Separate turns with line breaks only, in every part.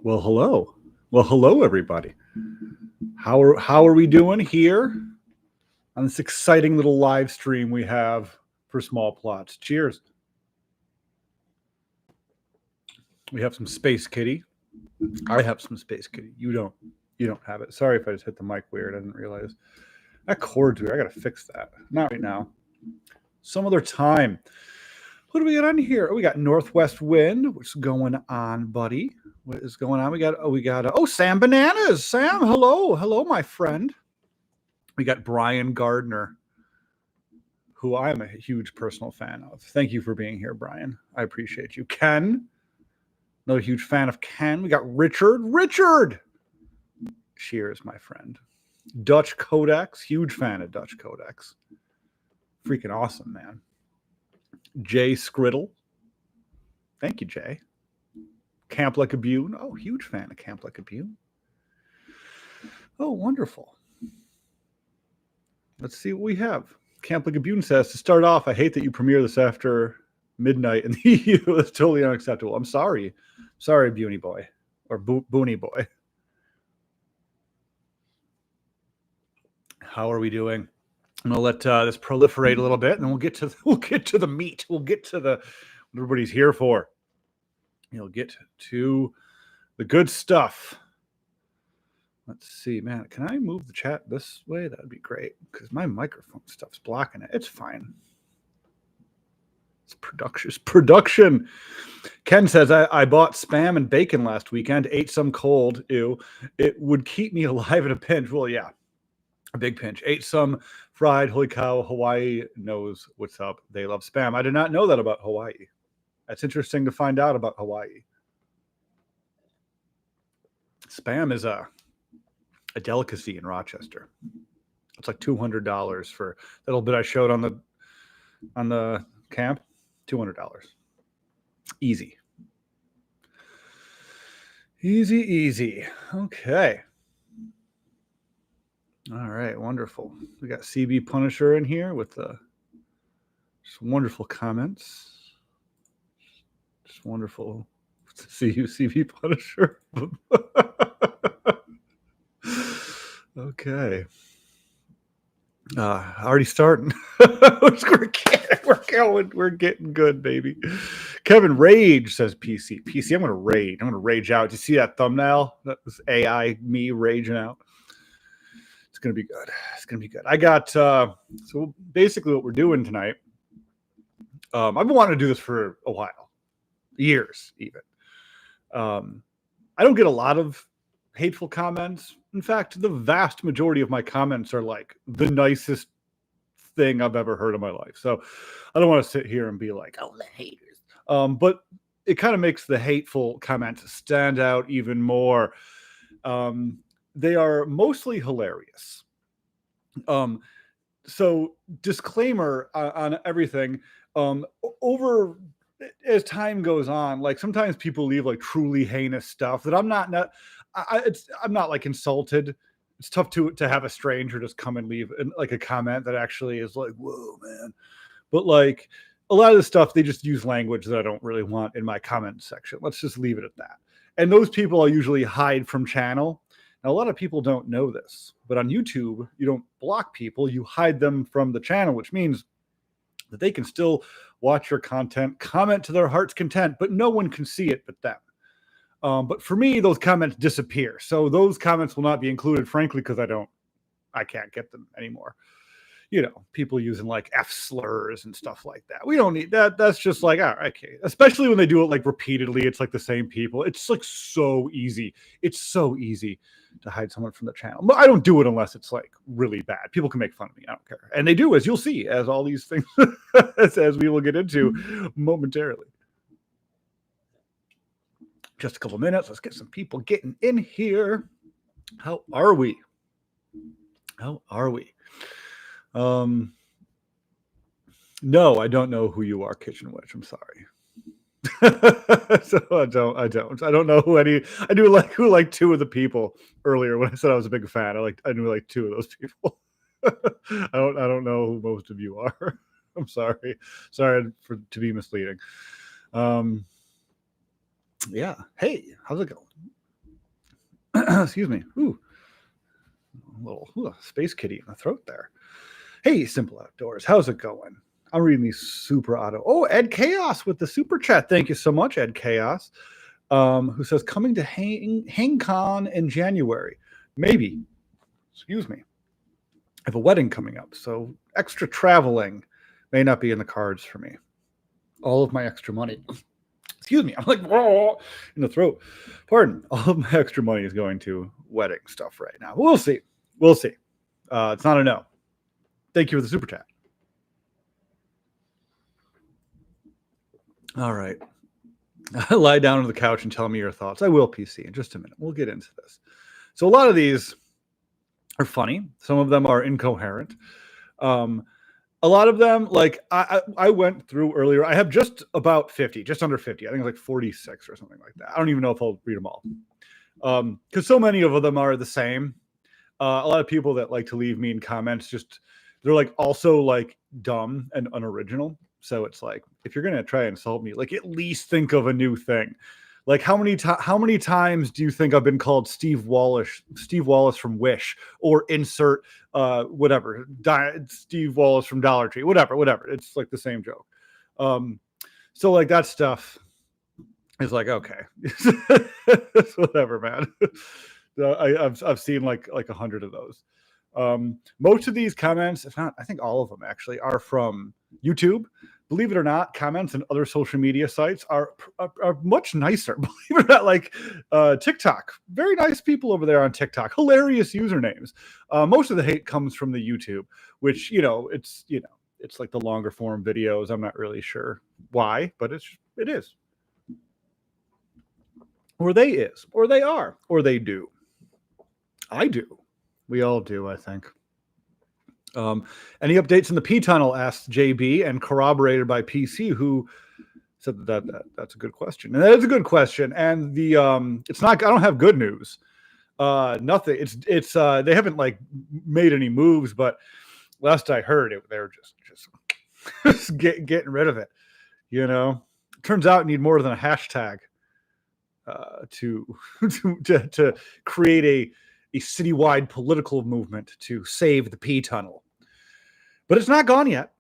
Well, hello. Well, hello, everybody. How are we doing here on this exciting little live stream we have for Small Plots? Cheers. We have some Space Kitty. I have some Space Kitty. You don't. You don't have it. Sorry if I just hit the mic weird. I didn't realize that cord's weird. I gotta fix that. Not right now. Some other time. What do we got on here? Oh, we got Northwest Wind. What's going on, buddy? What is going on? We got Sam Bananas. Sam, hello, my friend. We got Brian Gardner, who I am a huge personal fan of. Thank you for being here, Brian. I appreciate you. Ken, another huge fan of Ken. We got Richard. Richard! Cheers, my friend. Dutch Codex, huge fan of Dutch Codex. Freaking awesome, man. Jay Scriddle. Thank you, Jay. Camp Like a Bune. Oh, huge fan of Camp Like a Bune. Oh, wonderful. Let's see what we have. Camp Like a Bune says, to start off, I hate that you premiere this after midnight in the EU. It's totally unacceptable. I'm sorry. Sorry, Buney boy. Or Booney boy. How are we doing? I'm gonna let this proliferate a little bit, and then we'll get to the meat. We'll get to what everybody's here for. You'll get to the good stuff. Let's see, man. Can I move the chat this way? That'd be great, because my microphone stuff's blocking it. It's fine. It's production. Ken says, I bought Spam and bacon last weekend, ate some cold. Ew. It would keep me alive in a pinch. Well, yeah. A big pinch. Ate some fried. Holy cow, Hawaii knows what's up. They love Spam. I did not know that about Hawaii. That's interesting to find out about Hawaii. Spam is a delicacy in Rochester. It's like $200 for that little bit I showed on the camp. $200. Easy. Easy. Okay. All right, wonderful. We got CB Punisher in here with some wonderful comments. Just wonderful to see you, CB Punisher. Okay. Already starting. We're getting good, baby. Kevin Rage says PC. PC, I'm going to rage out. Do you see that thumbnail? That was AI, me raging out. It's going to be good. I got, so basically what we're doing tonight, I've been wanting to do this for a while. Years, even. I don't get a lot of hateful comments. In fact, the vast majority of my comments are like the nicest thing I've ever heard in my life. So I don't want to sit here and be like, oh, the haters. But it kind of makes the hateful comments stand out even more. They are mostly hilarious. So disclaimer on everything. Over as time goes on, like sometimes people leave like truly heinous stuff that I'm not like insulted. It's tough to have a stranger just come and leave like a comment that actually is like, whoa, man. But like a lot of the stuff, they just use language that I don't really want in my comment section. Let's just leave it at that. And those people I usually hide from channel. Now, a lot of people don't know this, but on YouTube, you don't block people, you hide them from the channel, which means that they can still watch your content, comment to their heart's content, but no one can see it but them. But for me, those comments disappear. So those comments will not be included, frankly, because I can't get them anymore. You know, people using like F slurs and stuff like that. We don't need that. That's just like, all right, okay. Especially when they do it like repeatedly. It's like the same people. It's like so easy. It's so easy to hide someone from the channel. But I don't do it unless it's like really bad. People can make fun of me. I don't care. And they do, as you'll see, as all these things, as we will get into momentarily. Just a couple minutes. Let's get some people getting in here. How are we? No, I don't know who you are, Kitchen Witch. I'm sorry. So I don't know who any. I knew like two of the people earlier when I said I was a big fan. I knew like two of those people. I don't know who most of you are. I'm sorry to be misleading. Yeah. Hey, how's it going? Excuse me. Ooh, space kitty in the throat there. Hey, Simple Outdoors, how's it going? I'm reading these super auto. Oh, Ed Chaos with the super chat. Thank you so much, Ed Chaos. Who says coming to HangCon in January? Maybe. Excuse me. I have a wedding coming up, so extra traveling may not be in the cards for me. All of my extra money. Excuse me. I'm like, whoa, in the throat. Pardon. All of my extra money is going to wedding stuff right now. We'll see. We'll see. It's not a no. Thank you for the super chat. All right. Lie down on the couch and tell me your thoughts. I will, PC, in just a minute. We'll get into this. So a lot of these are funny. Some of them are incoherent. A lot of them, like I went through earlier. I have just about 50, just under 50. I think it's like 46 or something like that. I don't even know if I'll read them all. Because so many of them are the same. A lot of people that like to leave mean comments, they're like also like dumb and unoriginal. So it's like, if you're going to try and insult me, like at least think of a new thing. Like how many times do you think I've been called Steve Wallace from Wish, or insert whatever, Steve Wallace from Dollar Tree, whatever. It's like the same joke. So like that stuff is like, okay, whatever, man. I've seen like 100 of those. Most of these comments, if not, I think all of them actually, are from YouTube. Believe it or not, comments and other social media sites are much nicer. Believe it or not, like TikTok, very nice people over there on TikTok, hilarious usernames. Most of the hate comes from the YouTube, which it's like the longer form videos. I'm not really sure why, but it is, or they are, or they do. I do. We all do, I think. Any updates in the P tunnel? Asked JB, and corroborated by PC, who said that's a good question, and that is a good question. And the it's not. I don't have good news. Nothing. It's they haven't like made any moves, but last I heard, they're just getting rid of it. Turns out you need more than a hashtag to create a citywide political movement to save the P tunnel. But it's not gone yet.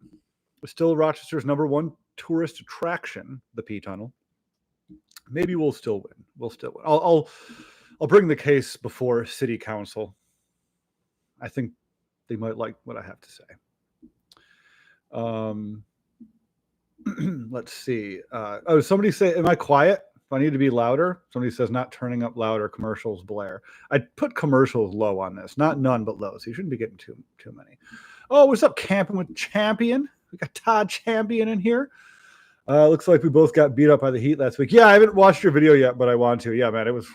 It's still Rochester's #1 tourist attraction, the P tunnel. Maybe we'll still win. I'll bring the case before City Council. I think they might like what I have to say. Let's see. Somebody say, am I quiet? If I need to be louder. Somebody says not turning up louder, commercials blare. I put commercials low on this, not none, but low. So you shouldn't be getting too many. Oh, what's up, Camping with Champion? We got Todd Champion in here. Looks like we both got beat up by the heat last week. Yeah, I haven't watched your video yet, but I want to. Yeah, man, it was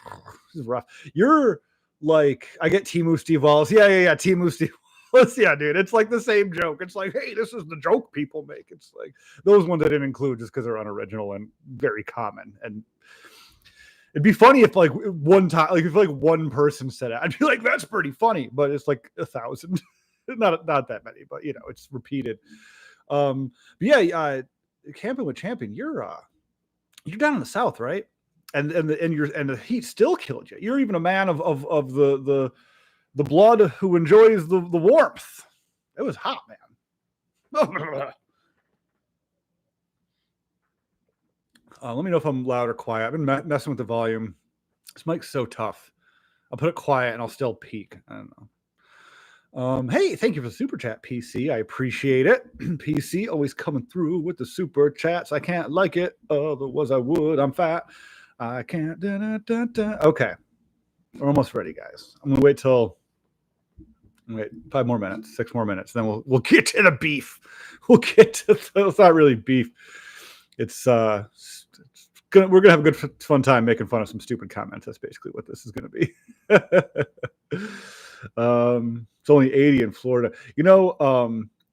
rough. You're like, I get Temu Steve Wallace. Yeah, Temu Steve Wallace. Yeah, dude, it's like the same joke. It's like, hey, this is the joke people make. It's like those ones I didn't include just because they're unoriginal and very common. And it'd be funny if like one time, like if like one person said it, I'd be like, that's pretty funny. But it's like 1,000. Not that many, but it's repeated. But yeah, Camping with Champion, you're down in the South, right? And the heat still killed you. You're even a man of the blood who enjoys the warmth. It was hot, man. Let me know if I'm loud or quiet. I've been messing with the volume. This mic's so tough. I'll put it quiet and I'll still peak. I don't know. Hey, thank you for the super chat, PC. I appreciate it. PC always coming through with the super chats. I can't like it, otherwise I would. I'm fat. I can't. Okay, we're almost ready, guys. I'm gonna wait 5 more minutes, 6 more minutes, then we'll get to the beef. We'll get to it's not really beef. It's we're gonna have a good fun time making fun of some stupid comments. That's basically what this is gonna be. It's only 80 in Florida. When I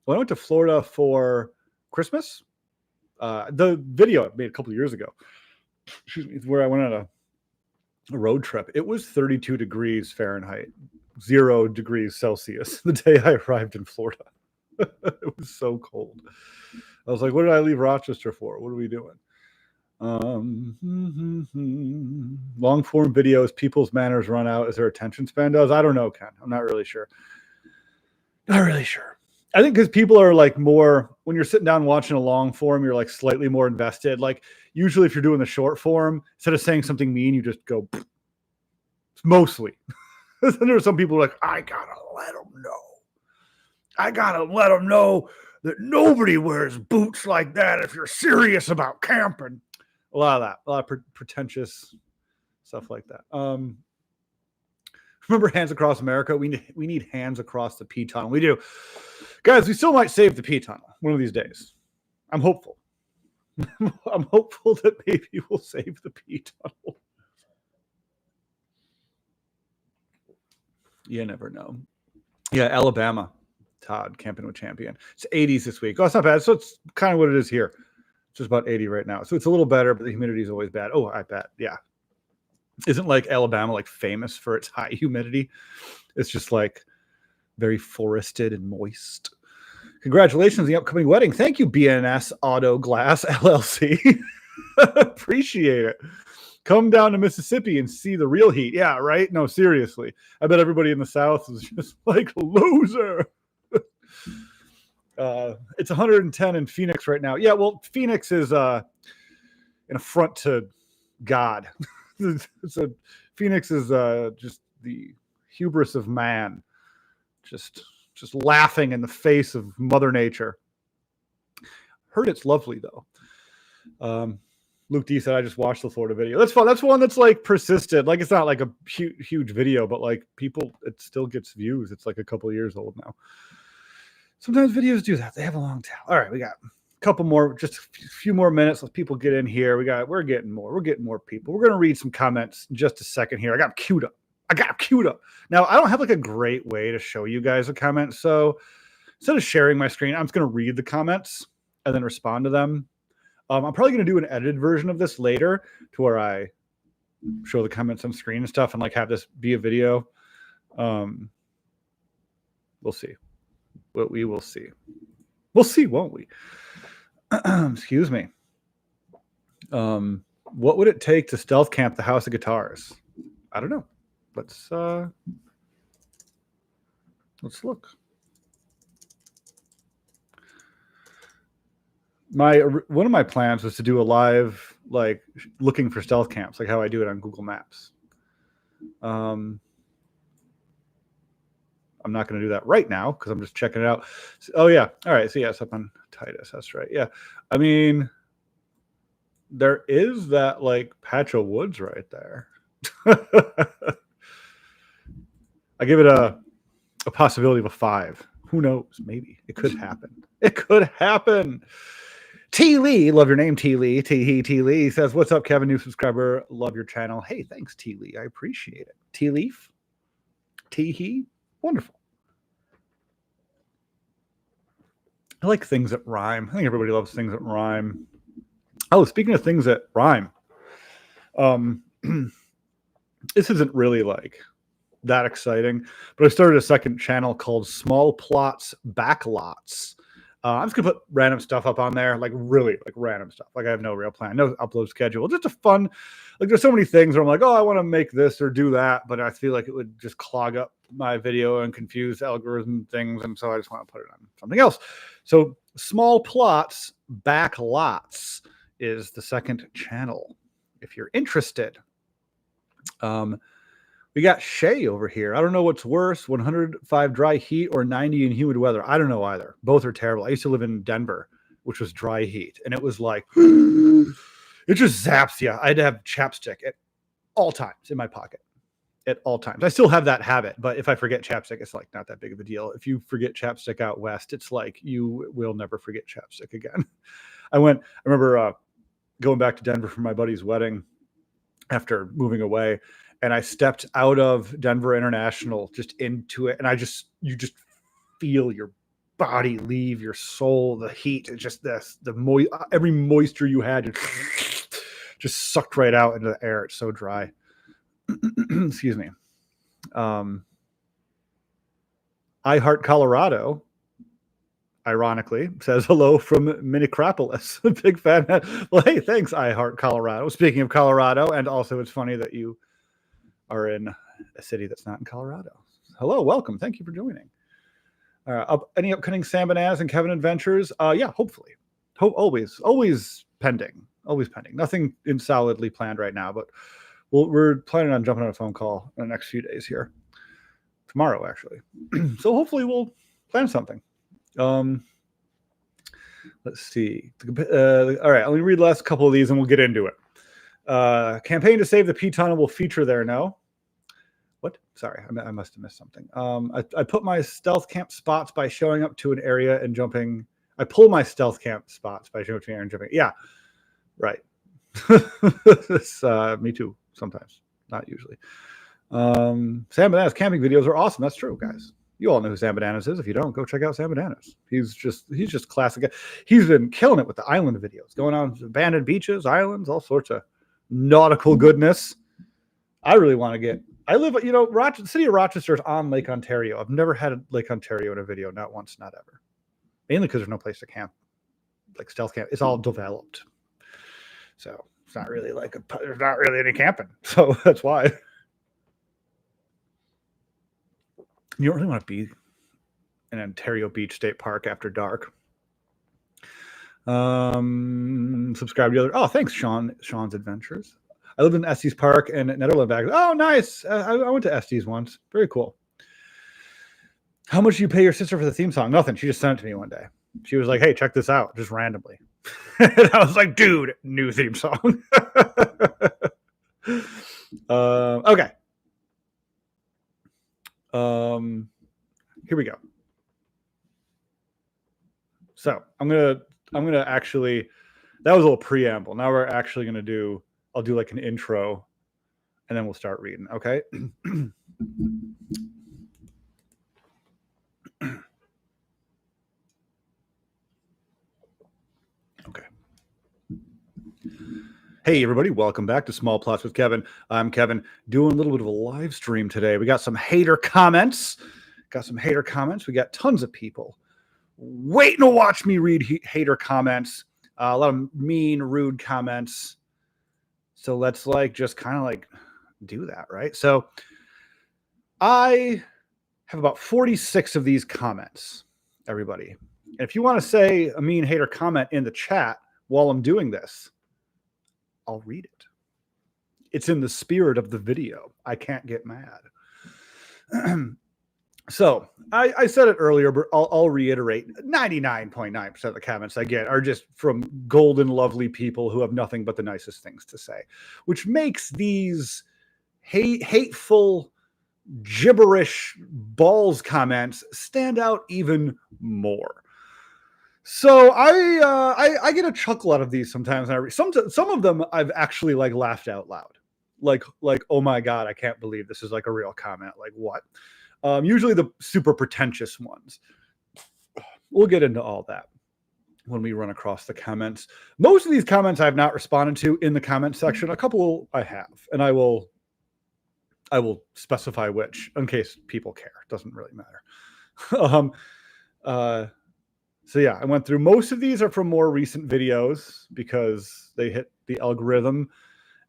went to Florida for Christmas, the video I made a couple of years ago, where I went on a road trip, it was 32 degrees Fahrenheit, 0 degrees Celsius the day I arrived in Florida. It was so cold. I was like, what did I leave Rochester for? What are we doing? Long form videos, people's manners run out as their attention span does. I don't know, Ken. I'm not really sure. Not really sure. I think because people are like more, when you're sitting down watching a long form, you're like slightly more invested. Like usually if you're doing the short form, instead of saying something mean, you just go mostly. And there's some people like, I gotta let them know. I gotta let them know that nobody wears boots like that if you're serious about camping. A lot of that, a lot of pretentious stuff like that. Remember Hands Across America? We need hands across the P tunnel. We do. Guys, we still might save the P tunnel one of these days. I'm hopeful. I'm hopeful that maybe we'll save the P tunnel. You never know. Yeah, Alabama. Todd camping with Champion. It's 80s this week. Oh, it's not bad. So it's kind of what it is here. It's just about 80 right now. So it's a little better, but the humidity is always bad. Oh, I bet. Yeah. Isn't like Alabama like famous for its high humidity? It's just like very forested and moist. Congratulations on the upcoming wedding. Thank you, BNS Auto Glass LLC. Appreciate it. Come down to Mississippi and see the real heat. Yeah, right? No, seriously. I bet everybody in the South is just like, loser. It's 110 in Phoenix right now. Yeah, well, Phoenix is an affront to God. So Phoenix is just the hubris of man, just laughing in the face of Mother Nature. Heard it's lovely though. Luke D said, I just watched the Florida video. That's fun. That's one that's like persisted. Like it's not like a huge video, but like people, it still gets views. It's like a couple years old now. Sometimes videos do that. They have a long tail. All right, we got a couple more, just a few more minutes. Let people get in here. We're getting more people. We're going to read some comments in just a second here. I got them queued up. Now, I don't have like a great way to show you guys a comment. So instead of sharing my screen, I'm just going to read the comments and then respond to them. I'm probably going to do an edited version of this later to where I show the comments on screen and stuff and like have this be a video. We'll see. But we will see. We'll see, won't we? Excuse me. What would it take to stealth camp the House of Guitars? I don't know. Let's look. One of my plans was to do a live like looking for stealth camps, like how I do it on Google Maps. I'm not going to do that right now because I'm just checking it out. Oh, yeah. All right. So, yes, up on Titus. That's right. Yeah. I mean, there is that, like, patch of woods right there. I give it a possibility of a 5. Who knows? Maybe. It could happen. It could happen. T. Lee. Love your name, T. Lee. T. Lee says, what's up, Kevin? New subscriber. Love your channel. Hey, thanks, T. Lee. I appreciate it. T. Leaf. T. He. Wonderful. I like things that rhyme. I think everybody loves things that rhyme. Oh, speaking of things that rhyme, this isn't really like that exciting, but I started a second channel called Small Plots Backlots. I'm just gonna put random stuff up on there, like really like random stuff. Like I have no real plan, no upload schedule. Just a fun, like there's so many things where I'm like, oh, I want to make this or do that, but I feel like it would just clog up my video and confuse algorithm things, and so I just want to put it on something else. So Small Plots Backlots is the second channel if you're interested. We got Shay over here. I don't know what's worse, 105 dry heat or 90 in humid weather. I don't know either. Both are terrible. I used to live in Denver, which was dry heat, and it was like, it just zaps you. I had to have chapstick at all times in my pocket. At all times. I still have that habit, but if I forget chapstick, it's like not that big of a deal. If you forget chapstick out west, it's like you will never forget chapstick again. I remember going back to Denver for my buddy's wedding after moving away, and I stepped out of Denver International just into it, and you just feel your body leave your soul, the heat. It's just every moisture you had just sucked right out into the air. It's so dry. Excuse me. I Heart Colorado. ironically, says hello from Minneapolis. Big fan. Well, hey, thanks, I Heart Colorado. Speaking of Colorado, and also it's funny that you are in a city that's not in Colorado. Hello, welcome. Thank you for joining. Any upcoming Sam Bananas and Kevin adventures? Yeah, hopefully. Always pending. Always pending. Nothing solidly planned right now, but we're planning on jumping on a phone call in the next few days here. Tomorrow, actually. So hopefully we'll plan something. Let's see. All right, let me read the last couple of these and we'll get into it. Campaign to save the P tunnel will feature there. No. What? Sorry, I must have missed something. I put my stealth camp spots by showing up to an area and jumping. I pull my stealth camp spots by showing up to an area and jumping. Yeah, right. Me too. Sometimes, not usually. Sam Bananas camping videos are awesome. That's true, guys. You all know who Sam Bananas is. If you don't, go check out Sam Bananas. He's just classic. He's been killing it with the island videos, going on abandoned beaches, islands, all sorts of nautical goodness. I really want to get. I live, the city of Rochester is on Lake Ontario. I've never had Lake Ontario in a video, not once, not ever. Mainly because there's no place to camp, like stealth camp. It's all developed, so it's not really there's not really any camping. So that's why. You don't really want to be in Ontario Beach State Park after dark. Subscribe to the other. Oh, thanks, Sean's Adventures. I lived in Estes Park and Netherland back. Oh, nice. I went to Estes once. Very cool. How much do you pay your sister for the theme song? Nothing. She just sent it to me one day. She was like, hey, check this out, just randomly. And I was like, dude, new theme song. Okay. Here we go. So I'm gonna actually, that was a little preamble. Now we're actually gonna do, I'll do like an intro and then we'll start reading. Okay. Okay. Hey everybody, welcome back to Small Plots with Kevin. I'm Kevin, doing a little bit of a live stream today. We got some hater comments. We got tons of people waiting to watch me read hater comments. A lot of mean, rude comments. So let's just kind of do that, right? So I have about 46 of these comments, everybody. And if you want to say a mean hater comment in the chat while I'm doing this, I'll read it. It's in the spirit of the video. I can't get mad. So I said it earlier, but I'll reiterate. 99.9% of the comments I get are just from golden, lovely people who have nothing but the nicest things to say, which makes these hateful, gibberish balls comments stand out even more. So I get a chuckle out of these sometimes. Some of them I've actually laughed out loud, like oh my god, I can't believe this is a real comment. Like what? Usually the super pretentious ones. We'll get into all that when we run across the comments. Most of these comments I've not responded to in the comment section. A couple I have, and I will specify which in case people care. Doesn't really matter. So yeah, I went through. Most of these are from more recent videos because they hit the algorithm.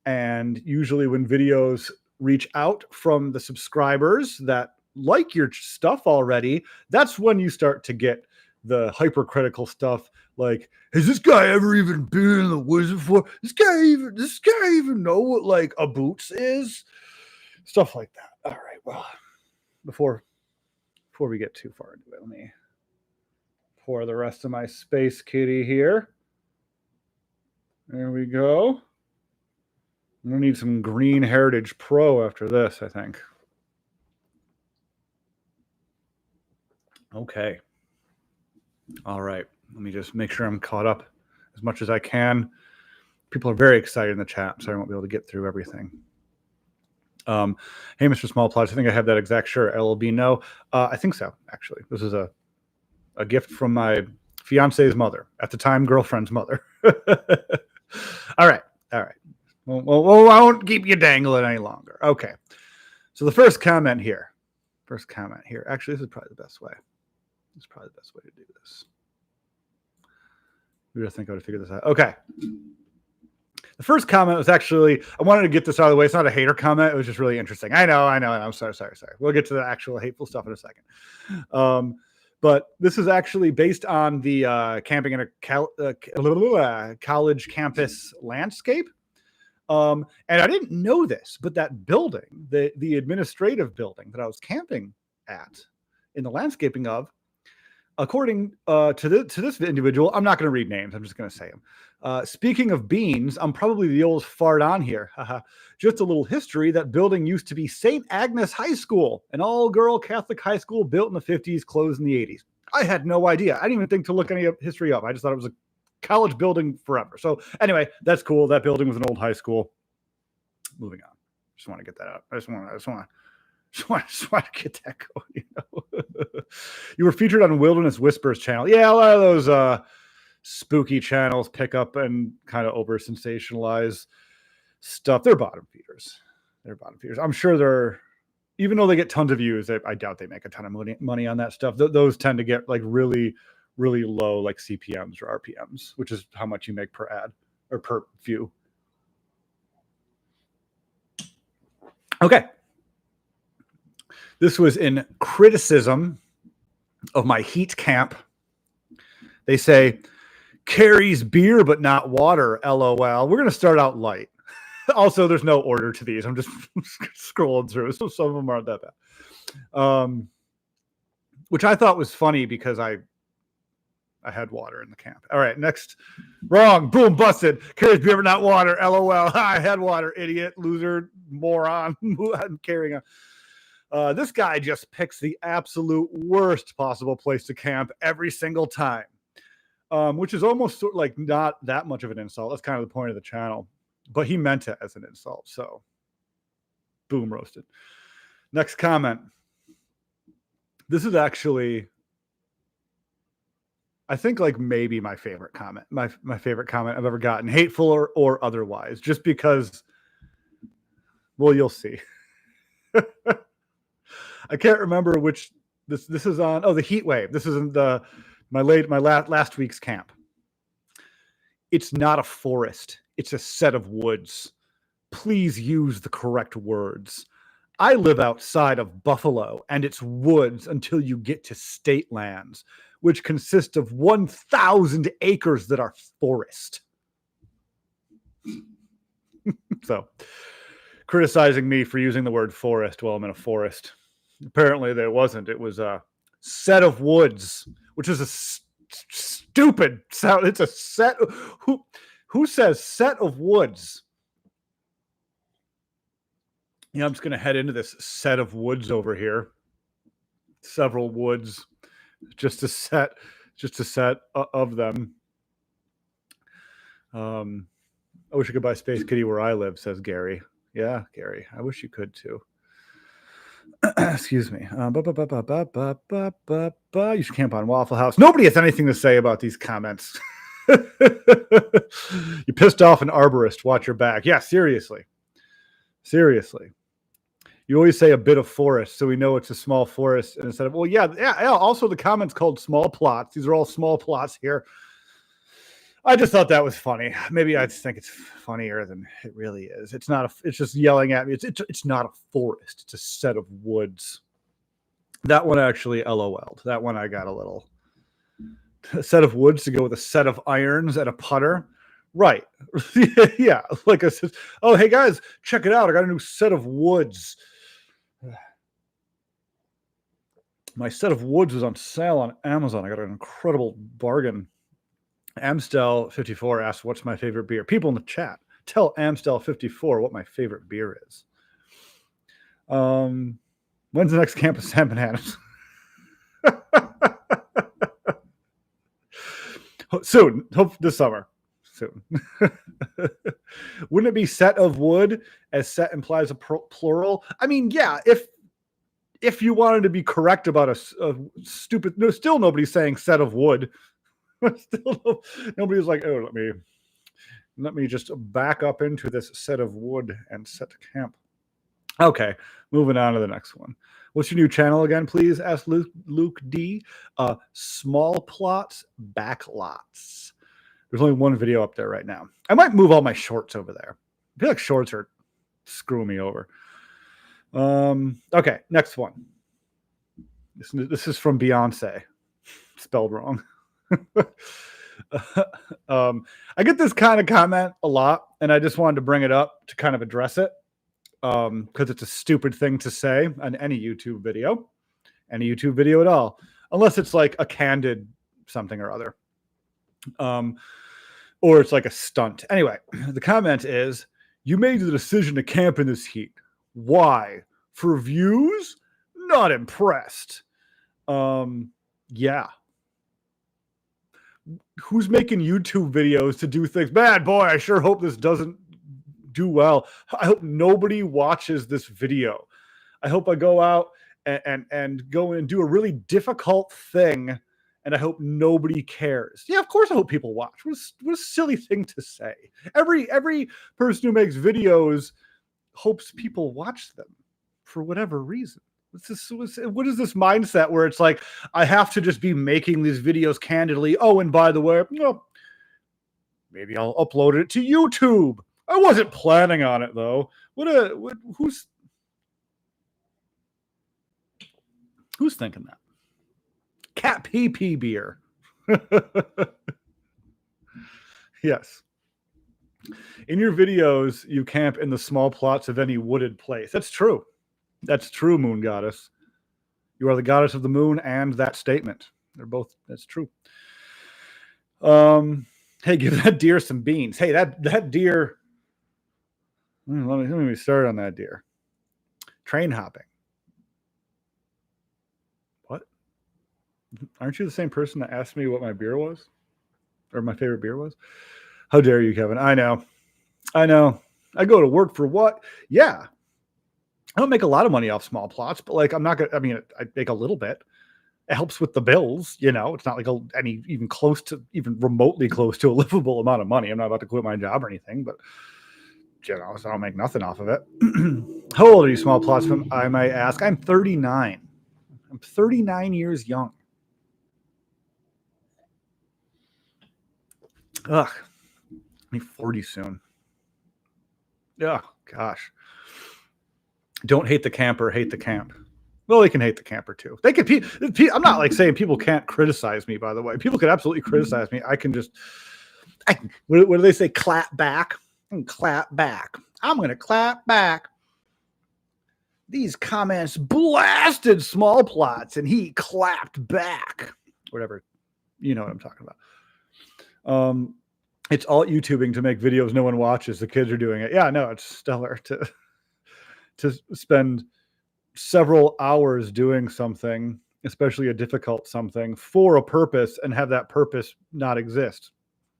And usually when videos reach out from the subscribers that like your stuff already, that's when you start to get the hypercritical stuff. Like, has this guy ever even been in the woods before? This guy even know what a boots is? Stuff like that. All right. Well, before we get too far into it, let me pour the rest of my Space Kitty here. There we go. I'm gonna need some Green Heritage Pro after this, I think. Okay. All right. Let me just make sure I'm caught up as much as I can. People are very excited in the chat, so I won't be able to get through everything. Hey, Mr. Small Plots, I think I have that exact shirt. LLB, no. I think so, actually. This is a gift from my fiance's mother, at the time girlfriend's mother. All right. Well, I won't keep you dangling any longer. Okay. So the first comment here. Actually, this is probably the best way. This is probably the best way to do this. We just think I would figure this out. Okay. The first comment was actually, I wanted to get this out of the way. It's not a hater comment. It was just really interesting. I know. I'm sorry. We'll get to the actual hateful stuff in a second. But this is actually based on the camping in a college campus landscape. And I didn't know this, but that building, the administrative building that I was camping at in the landscaping of, according to this individual, I'm not going to read names. I'm just going to say them. Speaking of beans, I'm probably the oldest fart on here. Just a little history. That building used to be St. Agnes High School, an all-girl Catholic high school built in the 50s, closed in the 80s. I had no idea. I didn't even think to look any history up. I just thought it was a college building forever. So anyway, that's cool. That building was an old high school. Moving on. Just want to get that out. I just want to get that going. You know? You were featured on Wilderness Whispers channel. Yeah, a lot of those spooky channels pick up and kind of over sensationalize stuff. They're bottom feeders. I'm sure they're, even though they get tons of views, I doubt they make a ton of money on that stuff. Those tend to get like really, really low, like CPMs or RPMs, which is how much you make per ad or per view. Okay. This was in criticism of my heat camp. They say, carries beer but not water, LOL. We're going to start out light. Also, there's no order to these. I'm just scrolling through, so some of them aren't that bad. Which I thought was funny because I had water in the camp. All right, next. Wrong. Boom, busted. Carries beer but not water, LOL. I had water, idiot, loser, moron. I'm carrying on. This guy just picks the absolute worst possible place to camp every single time, which is almost sort of like not that much of an insult. That's kind of the point of the channel, but he meant it as an insult. So boom, roasted. Next comment. This is actually, I think, like maybe my favorite comment, my favorite comment I've ever gotten, hateful or otherwise, just because, well, you'll see. I can't remember which this is on. Oh, the heat wave. This is in my last week's camp. It's not a forest. It's a set of woods. Please use the correct words. I live outside of Buffalo, and it's woods until you get to state lands, which consist of 1,000 acres that are forest. So, criticizing me for using the word forest while I'm in a forest. Apparently there wasn't. It was a set of woods, which is a stupid sound. It's a set. Who says set of woods? Yeah, I'm just going to head into this set of woods over here. Several woods, just a set of them. I wish I could buy Space Kitty where I live, says Gary. Yeah, Gary, I wish you could too. Excuse me. You should camp on Waffle House. Nobody has anything to say about these comments. You pissed off an arborist. Watch your back. Yeah, seriously. You always say a bit of forest, so we know it's a small forest. And instead of, well, yeah. Also, the comments called small plots. These are all small plots here. I just thought that was funny. Maybe I just think it's funnier than it really is. It's not. It's just yelling at me. It's not a forest. It's a set of woods. That one actually LOL'd. That one I got a set of woods to go with a set of irons and a putter. Right. Yeah. Like I said, oh, hey guys, check it out. I got a new set of woods. My set of woods is on sale on Amazon. I got an incredible bargain. Amstel54 asks, what's my favorite beer? People in the chat, tell Amstel54 what my favorite beer is. When's the next camp of Sam Bananas? Soon. Hope this summer. Soon. Wouldn't it be set of wood, as set implies a plural? I mean, yeah, if you wanted to be correct about a stupid, no, still nobody's saying set of wood. Still nobody's like, oh, let me just back up into this set of wood and set camp. Okay, moving on to the next one. What's your new channel again, please? Asked Luke D. Small plots, backlots. There's only one video up there right now. I might move all my shorts over there. I feel like shorts are screwing me over. Okay, next one. This is from Beyonce, spelled wrong. I get this kind of comment a lot, and I just wanted to bring it up to kind of address it, because it's a stupid thing to say on any YouTube video at all, unless it's like a candid something or other, or it's like a stunt. Anyway, the comment is, "You made the decision to camp in this heat. Why? For views? Not impressed." Yeah. Who's making YouTube videos to do things? Bad boy, I sure hope this doesn't do well. I hope nobody watches this video. I hope I go out and go and do a really difficult thing, and I hope nobody cares. Yeah, of course I hope people watch. What a silly thing to say. Every person who makes videos hopes people watch them for whatever reason. What is this mindset where it's like, I have to just be making these videos candidly? Oh, and by the way, maybe I'll upload it to YouTube. I wasn't planning on it though. Who's thinking that? Cat pee beer. Yes. In your videos, you camp in the small plots of any wooded place. That's true. That's true, Moon Goddess. You are the goddess of the moon and that statement. That's true. Hey, give that deer some beans. Hey, that deer. Let me start on that deer. Train hopping. What? Aren't you the same person that asked me what my beer was? Or my favorite beer was? How dare you, Kevin? I know. I go to work for what? Yeah. I don't make a lot of money off small plots, but like, I make a little bit. It helps with the bills, it's not like even remotely close to a livable amount of money. I'm not about to quit my job or anything, but so I don't make nothing off of it. How old are you, small plots? I might ask. I'm 39. I'm 39 years young. Ugh. I'm 40 soon. Oh, gosh. Don't hate the camper, hate the camp. Well, they can hate the camper too. They can. I'm not like saying people can't criticize me. By the way, people can absolutely criticize me. What do they say? Clap back. Clap back. I'm going to clap back. These comments blasted small plots, and he clapped back. Whatever. You know what I'm talking about. It's all YouTubing to make videos no one watches. The kids are doing it. Yeah, no, it's stellar to spend several hours doing something, especially a difficult something, for a purpose and have that purpose not exist.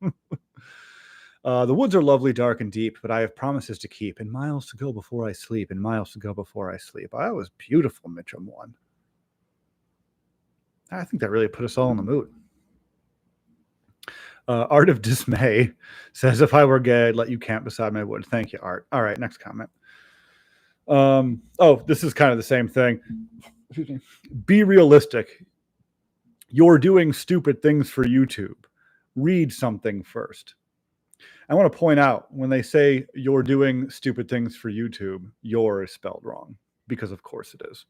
The woods are lovely, dark, and deep, but I have promises to keep, and miles to go before I sleep, and miles to go before I sleep. That was beautiful, Mitchum one. I think that really put us all in the mood. Art of Dismay says, if I were gay, I'd let you camp beside my wood. Thank you, Art. All right, next comment. This is kind of the same thing. Be realistic. You're doing stupid things for YouTube. Read something first. I want to point out, when they say you're doing stupid things for YouTube, your is spelled wrong, because of course it is.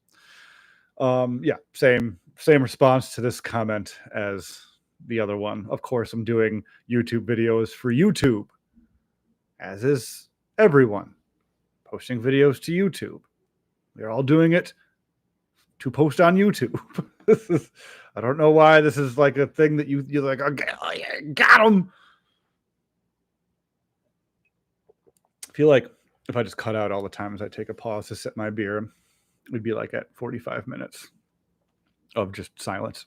Yeah, same response to this comment as the other one. Of course, I'm doing YouTube videos for YouTube, as is everyone posting videos to YouTube. They're all doing it to post on YouTube. I don't know why this is like a thing that you're like, oh, yeah, got him. I feel like if I just cut out all the times I take a pause to sip my beer, we'd be like at 45 minutes of just silence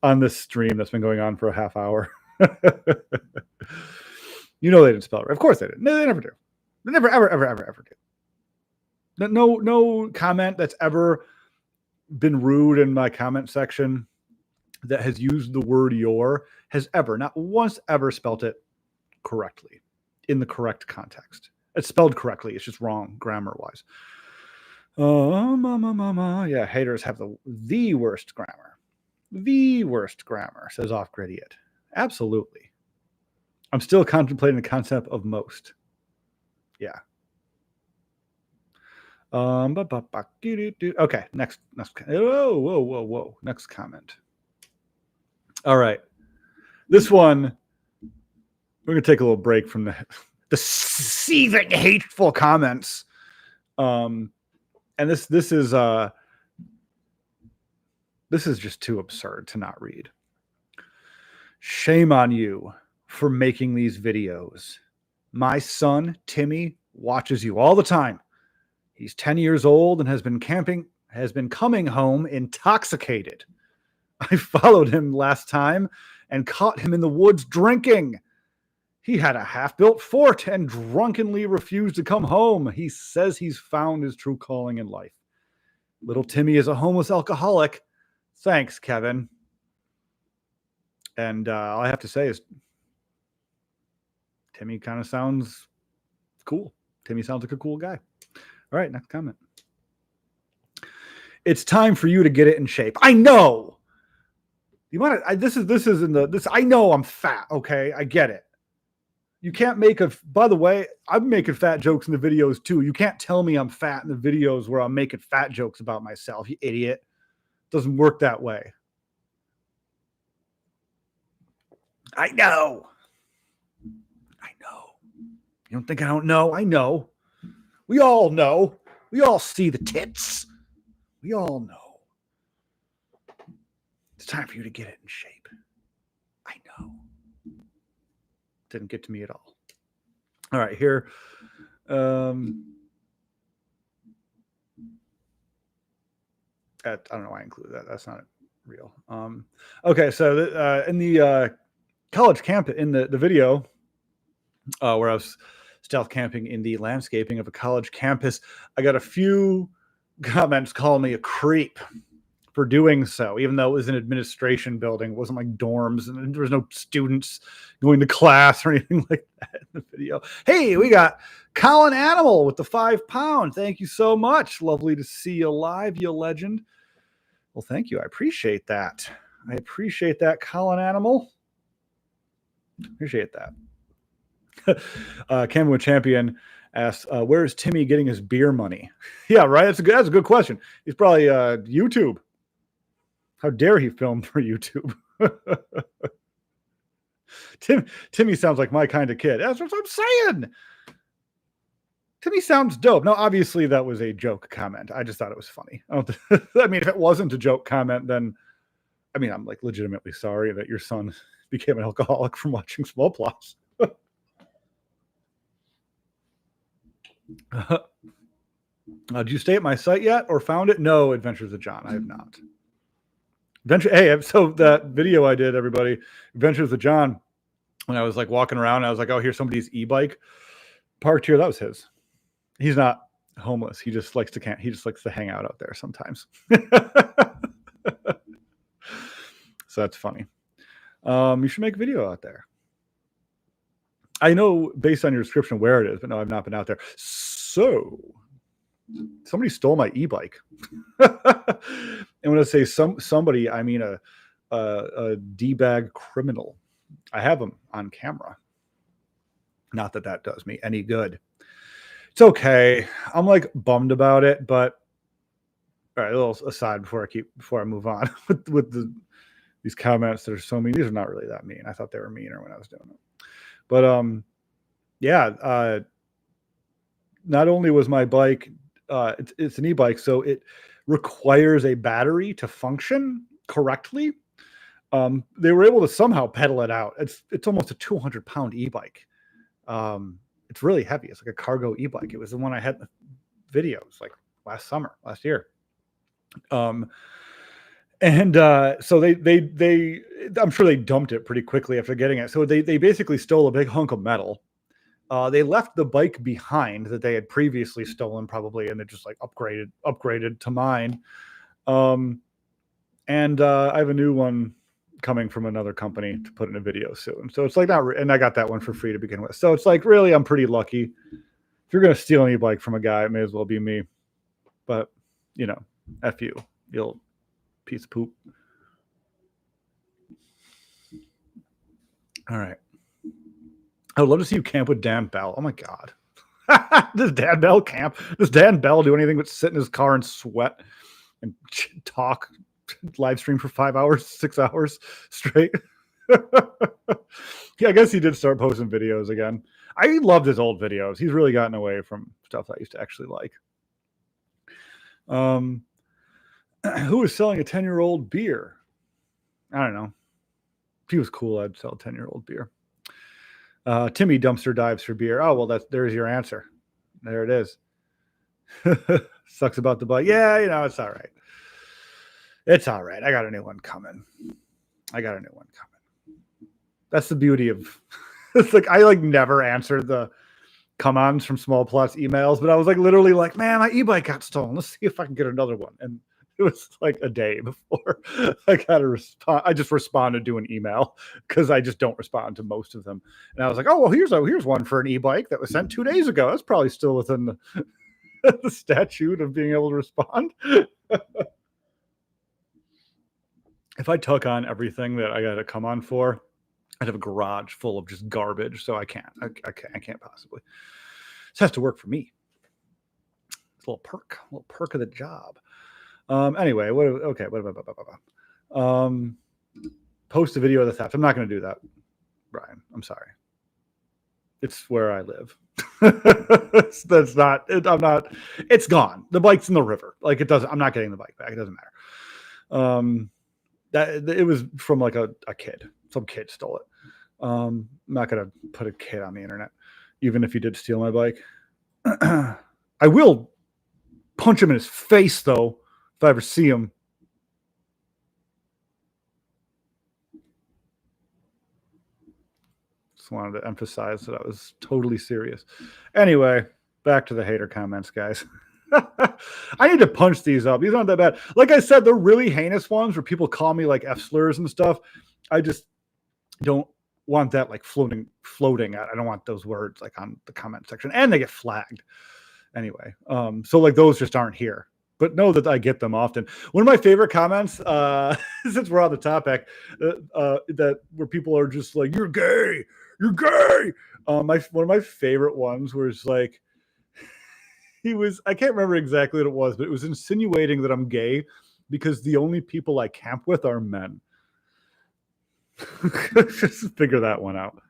on this stream that's been going on for a half hour. They didn't spell it right. Of course they didn't. No, they never do. They never, ever do. No comment that's ever been rude in my comment section that has used the word your has ever, not once ever, spelt it correctly in the correct context. It's spelled correctly. It's just wrong grammar-wise. Yeah, haters have the worst grammar. The worst grammar, says Off-Grid Idiot. Absolutely. I'm still contemplating the concept of most. Yeah. Okay, next. Whoa. Next comment. All right. This one, we're going to take a little break from the seething, hateful comments. And this is just too absurd to not read. Shame on you for making these videos. My son, Timmy, watches you all the time. He's 10 years old and has been coming home intoxicated. I followed him last time and caught him in the woods drinking. He had a half-built fort and drunkenly refused to come home. He says he's found his true calling in life. Little Timmy is a homeless alcoholic. Thanks, Kevin. And all I have to say is Timmy kind of sounds cool. Timmy sounds like a cool guy. All right, next comment. It's time for you to get it in shape. I know. You want to? This is in the this. I know I'm fat. Okay, I get it. You can't make a. By the way, I'm making fat jokes in the videos too. You can't tell me I'm fat in the videos where I'm making fat jokes about myself. You idiot. Doesn't work that way. I know. I know. You don't think I don't know? I know. We all know. We all see the tits. We all know. It's time for you to get it in shape. I know. Didn't get to me at all. All right, here. I don't know why I included that. That's not real. Okay, so in the college camp, in the video where I was stealth camping in the landscaping of a college campus, I got a few comments calling me a creep for doing so, even though it was an administration building. It wasn't like dorms and there was no students going to class or anything like that in the video. Hey, we got Colin Animal with the £5. Thank you so much. Lovely to see you live, you legend. Well, thank you. I appreciate that. I appreciate that, Colin Animal. Appreciate that. Cameron Champion asks, where is Timmy getting his beer money? Yeah, right. That's a good question. He's probably YouTube. How dare he film for YouTube? Timmy sounds like my kind of kid. That's what I'm saying. Timmy sounds dope. No, obviously that was a joke comment. I just thought it was funny. I mean, if it wasn't a joke comment, then I mean, I'm like legitimately sorry that your son became an alcoholic from watching Small Plots. Did you stay at my site yet or found it? No, Adventures of John. I have not. Hey, so that video I did, everybody, Adventures of John, when I was like walking around, I was like, oh, here's somebody's e-bike parked here. That was his. He's not homeless. He just likes to hang out there sometimes. So that's funny. You should make a video out there. I know based on your description where it is, but no, I've not been out there. So somebody stole my e-bike. And when I say somebody, I mean a D-bag criminal. I have them on camera. Not that does me any good. It's okay. I'm like bummed about it, but all right, a little aside before I move on with these comments that are so mean. These are not really that mean. I thought they were meaner when I was doing it. But yeah, not only was my bike, it's an e-bike, so it requires a battery to function correctly. They were able to somehow pedal it out. It's almost a 200-pound e-bike. It's really heavy. It's like a cargo e-bike. It was the one I had in the videos like last year. And so they I'm sure they dumped it pretty quickly after getting it. So they basically stole a big hunk of metal. They left the bike behind that they had previously stolen, probably, and they just like upgraded to mine. And I have a new one coming from another company to put in a video soon. So it's like and I got that one for free to begin with. So it's like, really, I'm pretty lucky. If you're gonna steal any bike from a guy, it may as well be me. But you know, F you, you'll piece of poop. All right. I would love to see you camp with Dan Bell. Oh my God. Does Dan Bell camp? Does Dan Bell do anything but sit in his car and sweat and talk, live stream for 5 hours, 6 hours straight? Yeah, I guess he did start posting videos again. I loved his old videos. He's really gotten away from stuff I used to actually like. Who is selling a 10-year-old beer? I don't know. If he was cool, I'd sell a 10-year-old beer. Timmy dumpster dives for beer. Oh, well, there's your answer. There it is. Sucks about the bike. Yeah, it's all right. It's all right. I got a new one coming. That's the beauty of it's like I never answered the come-ons from Small Plots emails, but I was literally man, my e-bike got stolen. Let's see if I can get another one. And it was a day before I got a response. I just responded to an email because I just don't respond to most of them. And I was like, oh, well, here's one for an e-bike that was sent 2 days ago. That's probably still within the statute of being able to respond. If I took on everything that I got to come on for, I'd have a garage full of just garbage. So I can't possibly. This has to work for me. It's a little perk of the job. Anyway, what post a video of the theft. I'm not going to do that, Brian. I'm sorry. It's where I live. That's not. I'm not. It's gone. The bike's in the river. It doesn't. I'm not getting the bike back. It doesn't matter. That it was from a kid. Some kid stole it. I'm not gonna put a kid on the internet, even if he did steal my bike. I will punch him in his face though if I ever see him. Just wanted to emphasize that I was totally serious. Anyway, back to the hater comments, guys. I need to punch these up. These aren't that bad. Like I said, they're really heinous ones where people call me F slurs and stuff. I just don't want that floating out. I don't want those words on the comment section, and they get flagged anyway. So those just aren't here. But know that I get them often. One of my favorite comments, since we're on the topic, that where people are just "You're gay, you're gay." One of my favorite ones was I can't remember exactly what it was, but it was insinuating that I'm gay because the only people I camp with are men. Just figure that one out.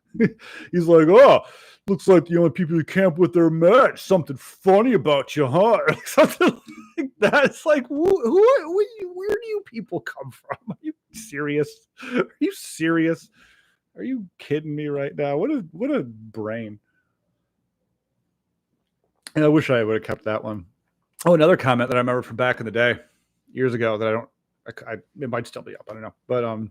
He's like, oh, looks like the only people you camp with are men. Something funny about you, huh? Something like that. It's where do you people come from? Are you serious? Are you kidding me right now? What a brain. And I wish I would have kept that one. Oh, another comment that I remember from back in the day, years ago, that it might still be up. I don't know. But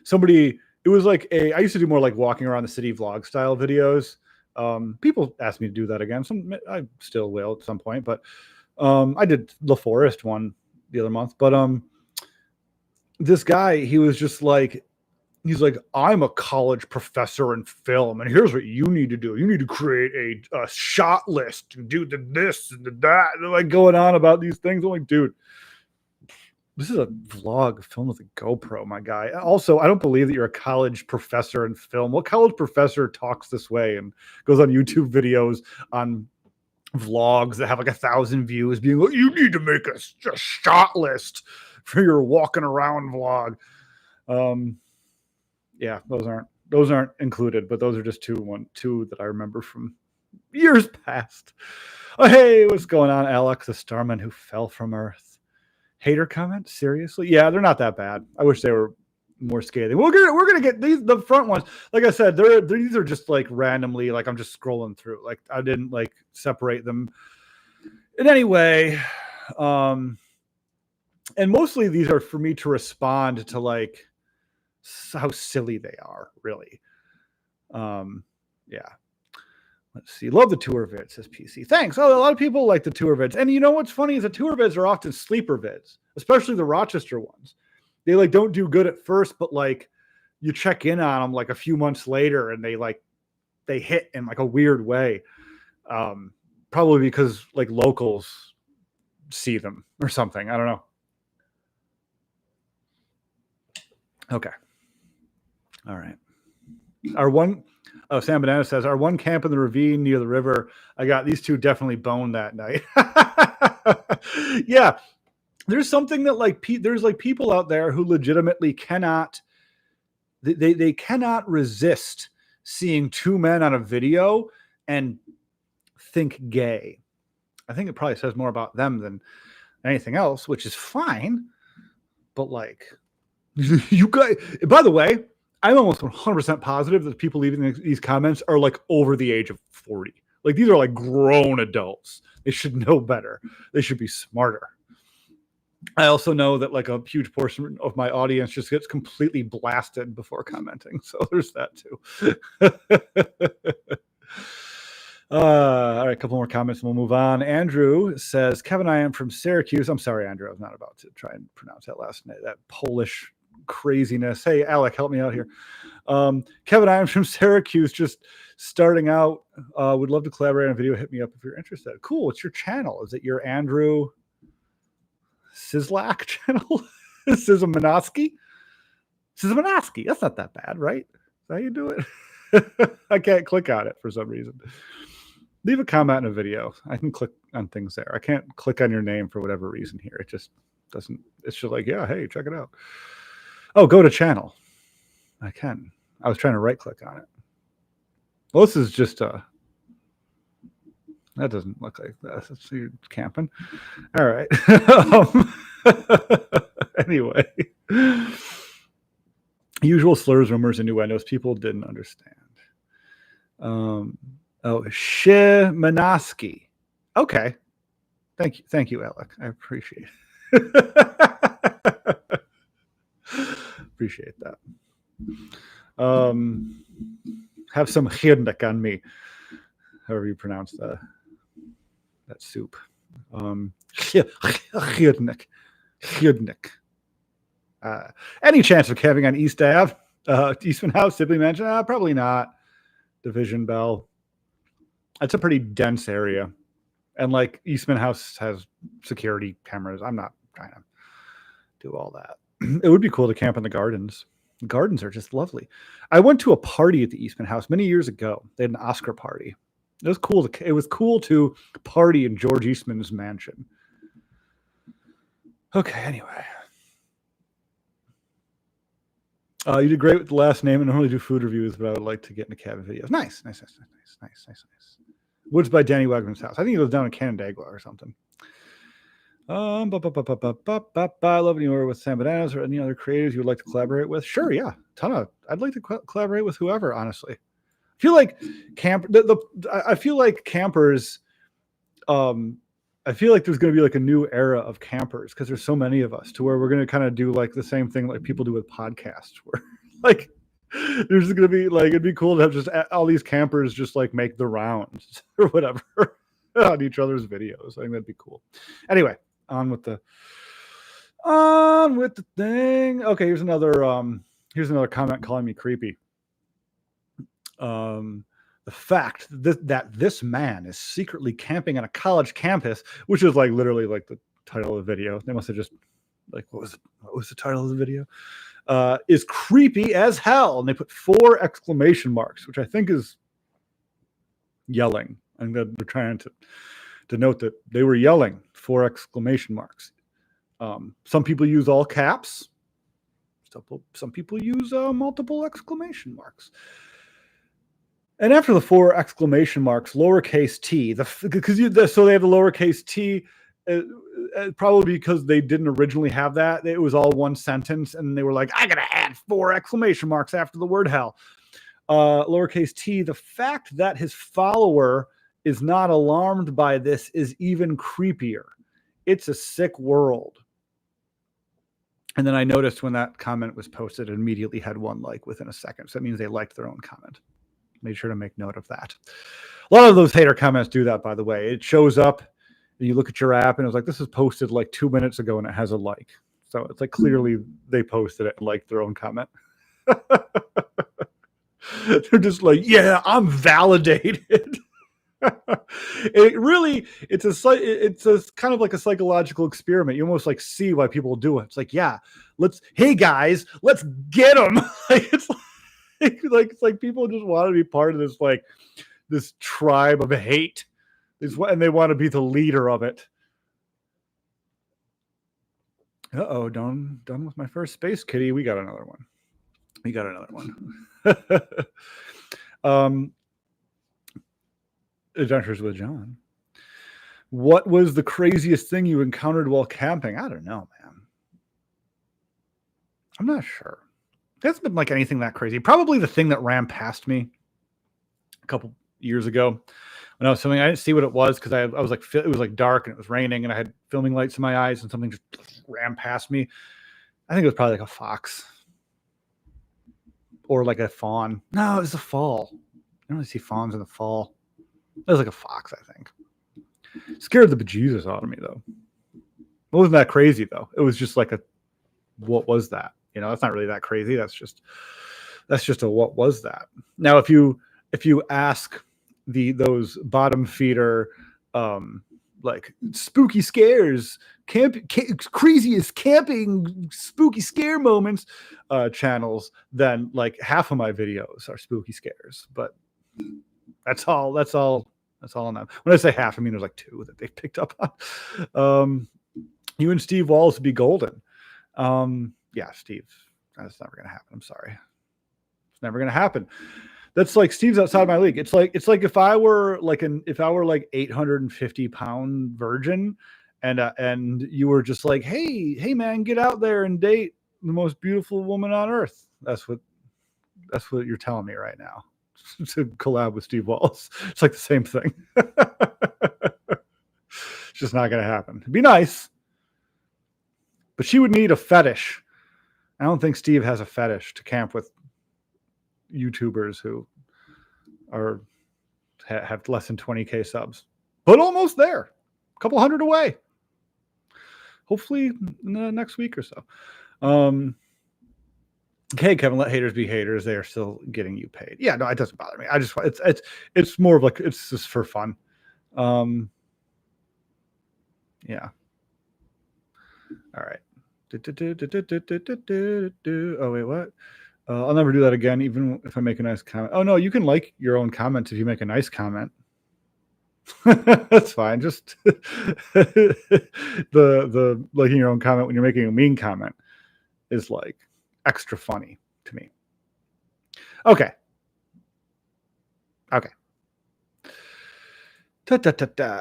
somebody, it was I used to do more walking around the city vlog style videos. People asked me to do that again. I still will at some point, but I did the forest one the other month. But this guy, he was just he's I'm a college professor in film, and here's what you need to do. You need to create a shot list and do this and that. And they're going on about these things. I'm dude, this is a vlog filmed with a GoPro, my guy. Also, I don't believe that you're a college professor in film. What college professor talks this way and goes on YouTube videos on vlogs that have 1,000 views being you need to make a shot list for your walking around vlog. Yeah, those aren't included, but those are just two that I remember from years past. Oh, hey, what's going on, Alex, the starman who fell from Earth? Hater comment? Seriously? Yeah, they're not that bad. I wish they were more scathing. We're gonna get the front ones. Like I said, these are just randomly. I'm just scrolling through. I didn't separate them in any way. And mostly these are for me to respond to how silly they are, really. Yeah. Let's see. Love the tour vids, says PC. Thanks. Oh, a lot of people like the tour vids. And you know what's funny is the tour vids are often sleeper vids, especially the Rochester ones. They don't do good at first, but you check in on them a few months later and they hit in a weird way. Probably because locals see them or something. I don't know. Okay. All right. Our one, oh, Sam Banana says, our one camp in the ravine near the river, I got these two definitely boned that night. Yeah, there's something that like there's like people out there who legitimately cannot they cannot resist seeing two men on a video and think gay. I think it probably says more about them than anything else, which is fine. But like, you guys, by the way, I'm almost 100% positive that the people leaving these comments are like over the age of 40. Like, these are like grown adults. They should know better. They should be smarter. I also know that like a huge portion of my audience just gets completely blasted before commenting. So there's that too. All right, a couple more comments and we'll move on. Andrew says, Kevin, I am from Syracuse. I'm sorry, Andrew. I was not about to try and pronounce that last name, that Polish craziness. Hey, Alec, help me out here. Kevin, I am from Syracuse, just starting out. Would love to collaborate on a video. Hit me up if you're interested. Cool. What's your channel? Is it your Andrew Sislak channel? Sizamanoski? Sizamanoski. That's not that bad, right? Is that how you do it? I can't click on it for some reason. Leave a comment in a video. I can click on things there. I can't click on your name for whatever reason here. It just doesn't. It's just like, yeah, hey, check it out. Oh, go to channel. I can. I was trying to right click on it. Well, this is just that doesn't look like that. So you're camping. All right. Anyway, usual slurs, rumors, and innuendos people didn't understand. Oh, Shimanoski. Okay. Thank you, Alec. I appreciate it. Appreciate that. Have some chirnik on me, however you pronounce that soup. Chirnik. Any chance of camping on East Ave? Eastman House, Sibley Mansion? Probably not. Division Bell. It's a pretty dense area. And like Eastman House has security cameras. I'm not trying to do all that. It would be cool to camp in the gardens. The gardens are just lovely. I went to a party at the Eastman House many years ago. They had an Oscar party. It was cool. It was cool to party in George Eastman's mansion. Okay, anyway. You did great with the last name. I normally do food reviews, but I would like to get into cabin videos. Nice. Woods by Danny Wegman's house. I think he lives down in Canandaigua or something. I love when you were with Sam Bananas or any other creators you would like to collaborate with. Sure, yeah, I'd like to collaborate with whoever. Honestly, I feel like I feel like campers. I feel like there's going to be like a new era of campers because there's so many of us to where we're going to kind of do like the same thing like people do with podcasts, where like there's going to be like it'd be cool to have just all these campers just like make the rounds or whatever on each other's videos. I think that'd be cool. Anyway. On with the thing. Okay, here's another comment calling me creepy. The fact that this man is secretly camping on a college campus, which is like literally like the title of the video. They must have just like what was the title of the video? Is creepy as hell. And they put 4 exclamation marks, which I think is yelling. And they're trying to denote that they were yelling. 4 exclamation marks. Some people use all caps. Some people use multiple exclamation marks. And after the 4 exclamation marks, lowercase t, so they have the lowercase t, probably because they didn't originally have that. It was all one sentence, and they were like, I gotta add 4 exclamation marks after the word hell. Lowercase t, the fact that his follower is not alarmed by this is even creepier. It's a sick world. And then I noticed when that comment was posted, it immediately had 1 like within a second. So that means they liked their own comment. Made sure to make note of that. A lot of those hater comments do that, by the way. It shows up and you look at your app and it was like, this is posted like 2 minutes ago and it has a like. So it's like clearly they posted it and liked their own comment. They're just like, yeah, I'm validated. It's a kind of like a psychological experiment. You almost like see why people do it. It's like, yeah, hey guys, let's get them. It's like people just want to be part of this, like, this tribe of hate, and they want to be the leader of it. Uh-oh, done with my first space kitty. We got another one. Adventures with John. What was the craziest thing you encountered while camping? I don't know, man. I'm not sure. It hasn't been like anything that crazy. Probably the thing that ran past me a couple years ago when I was filming. I didn't see what it was because I was like, it was like dark and it was raining and I had filming lights in my eyes and something just ran past me. I think it was probably like a fox or like a fawn. No, it was a fall. I don't really see fawns in the fall. It was like a fox, I think. Scared the bejesus out of me, though. It wasn't that crazy, though. It was just like what was that? You know, that's not really that crazy. That's just a what was that? Now, if you ask those bottom feeder like spooky scares, craziest camping spooky scare moments channels, then like half of my videos are spooky scares. But that's all on them. When I say half, I mean there's like 2 that they've picked up on. You and Steve Walls would be golden. Yeah, Steve, that's never gonna happen. I'm sorry. It's never gonna happen. That's like Steve's outside my league. It's like if I were like 850-pound virgin and you were just like, hey man, get out there and date the most beautiful woman on earth. That's what you're telling me right now. To collab with Steve Walls. It's like the same thing. It's just not going to happen. It'd be nice, but she would need a fetish. I don't think Steve has a fetish to camp with YouTubers who have less than 20K subs, but almost there, a couple hundred away. Hopefully in the next week or so. Okay, Kevin, let haters be haters. They are still getting you paid. Yeah, no, it doesn't bother me. I just it's more of like it's just for fun. Yeah. All right. Oh wait, what? I'll never do that again, even if I make a nice comment. Oh no, you can like your own comments if you make a nice comment. That's fine. Just the liking your own comment when you're making a mean comment is like extra funny to me. Okay. All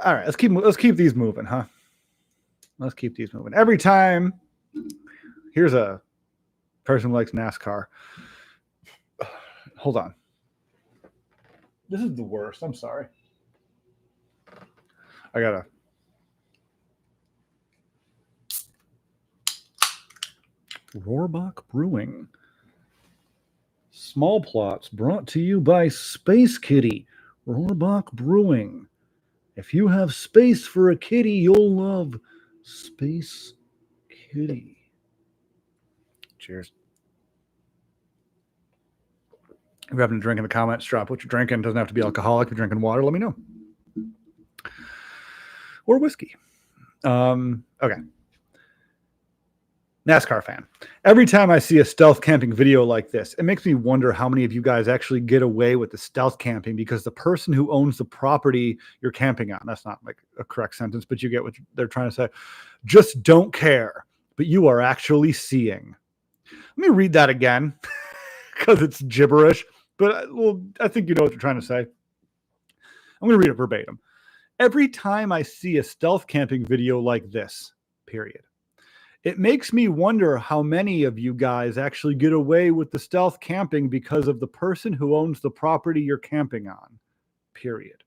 right, let's keep these moving, huh? Let's keep these moving. Every time, here's a person who likes NASCAR. Hold on. This is the worst. I'm sorry. I gotta. Rohrbach Brewing. Small plots brought to you by Space Kitty. Rohrbach Brewing. If you have space for a kitty, you'll love Space Kitty. Cheers. If you're having a drink in the comments, drop what you're drinking. It doesn't have to be alcoholic. If you're drinking water, let me know. Or whiskey. Okay. NASCAR fan. Every time I see a stealth camping video like this, it makes me wonder how many of you guys actually get away with the stealth camping because the person who owns the property you're camping on, that's not like a correct sentence, but you get what they're trying to say, just don't care, but you are actually seeing. Let me read that again because it's gibberish, but I think you know what they're trying to say. I'm going to read it verbatim. Every time I see a stealth camping video like this, period, it makes me wonder how many of you guys actually get away with the stealth camping because of the person who owns the property you're camping on, period.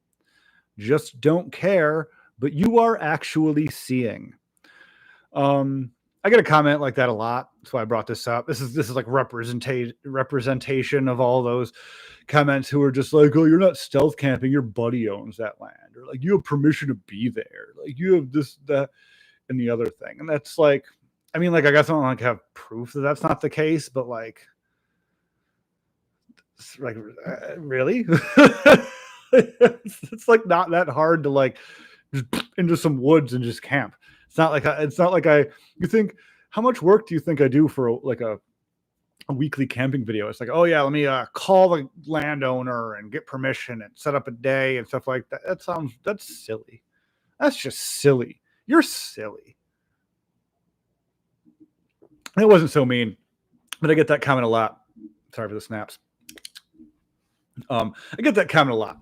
Just don't care, but you are actually seeing. I get a comment like that a lot. That's why I brought this up. This is like representation of all those comments who are just like, oh, you're not stealth camping. Your buddy owns that land. Or like, you have permission to be there. Like, you have this, that, and the other thing. And that's like, I mean, like, I guess I don't like have proof that that's not the case, but like really? It's like not that hard to like just into some woods and just camp. It's not like you think, how much work do you think I do for like a a weekly camping video. It's like, oh yeah, let me call the landowner and get permission and set up a day and stuff like that. That's silly. That's just silly. You're silly. And it wasn't so mean, but I get that comment a lot. Sorry for the snaps. I get that comment a lot,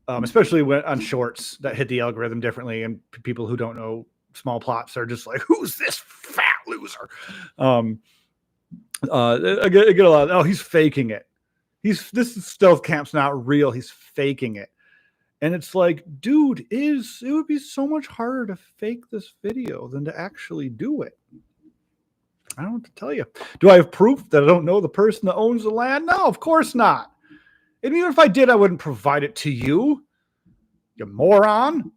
especially when on shorts that hit the algorithm differently, and people who don't know small plots are just like, "Who's this fat loser?" I get a lot. Oh, he's faking it. This stealth camp's not real. He's faking it, and it's like, dude, it would be so much harder to fake this video than to actually do it. I don't know what to tell you. Do I have proof that I don't know the person that owns the land? No, of course not. And even if I did, I wouldn't provide it to you. You moron.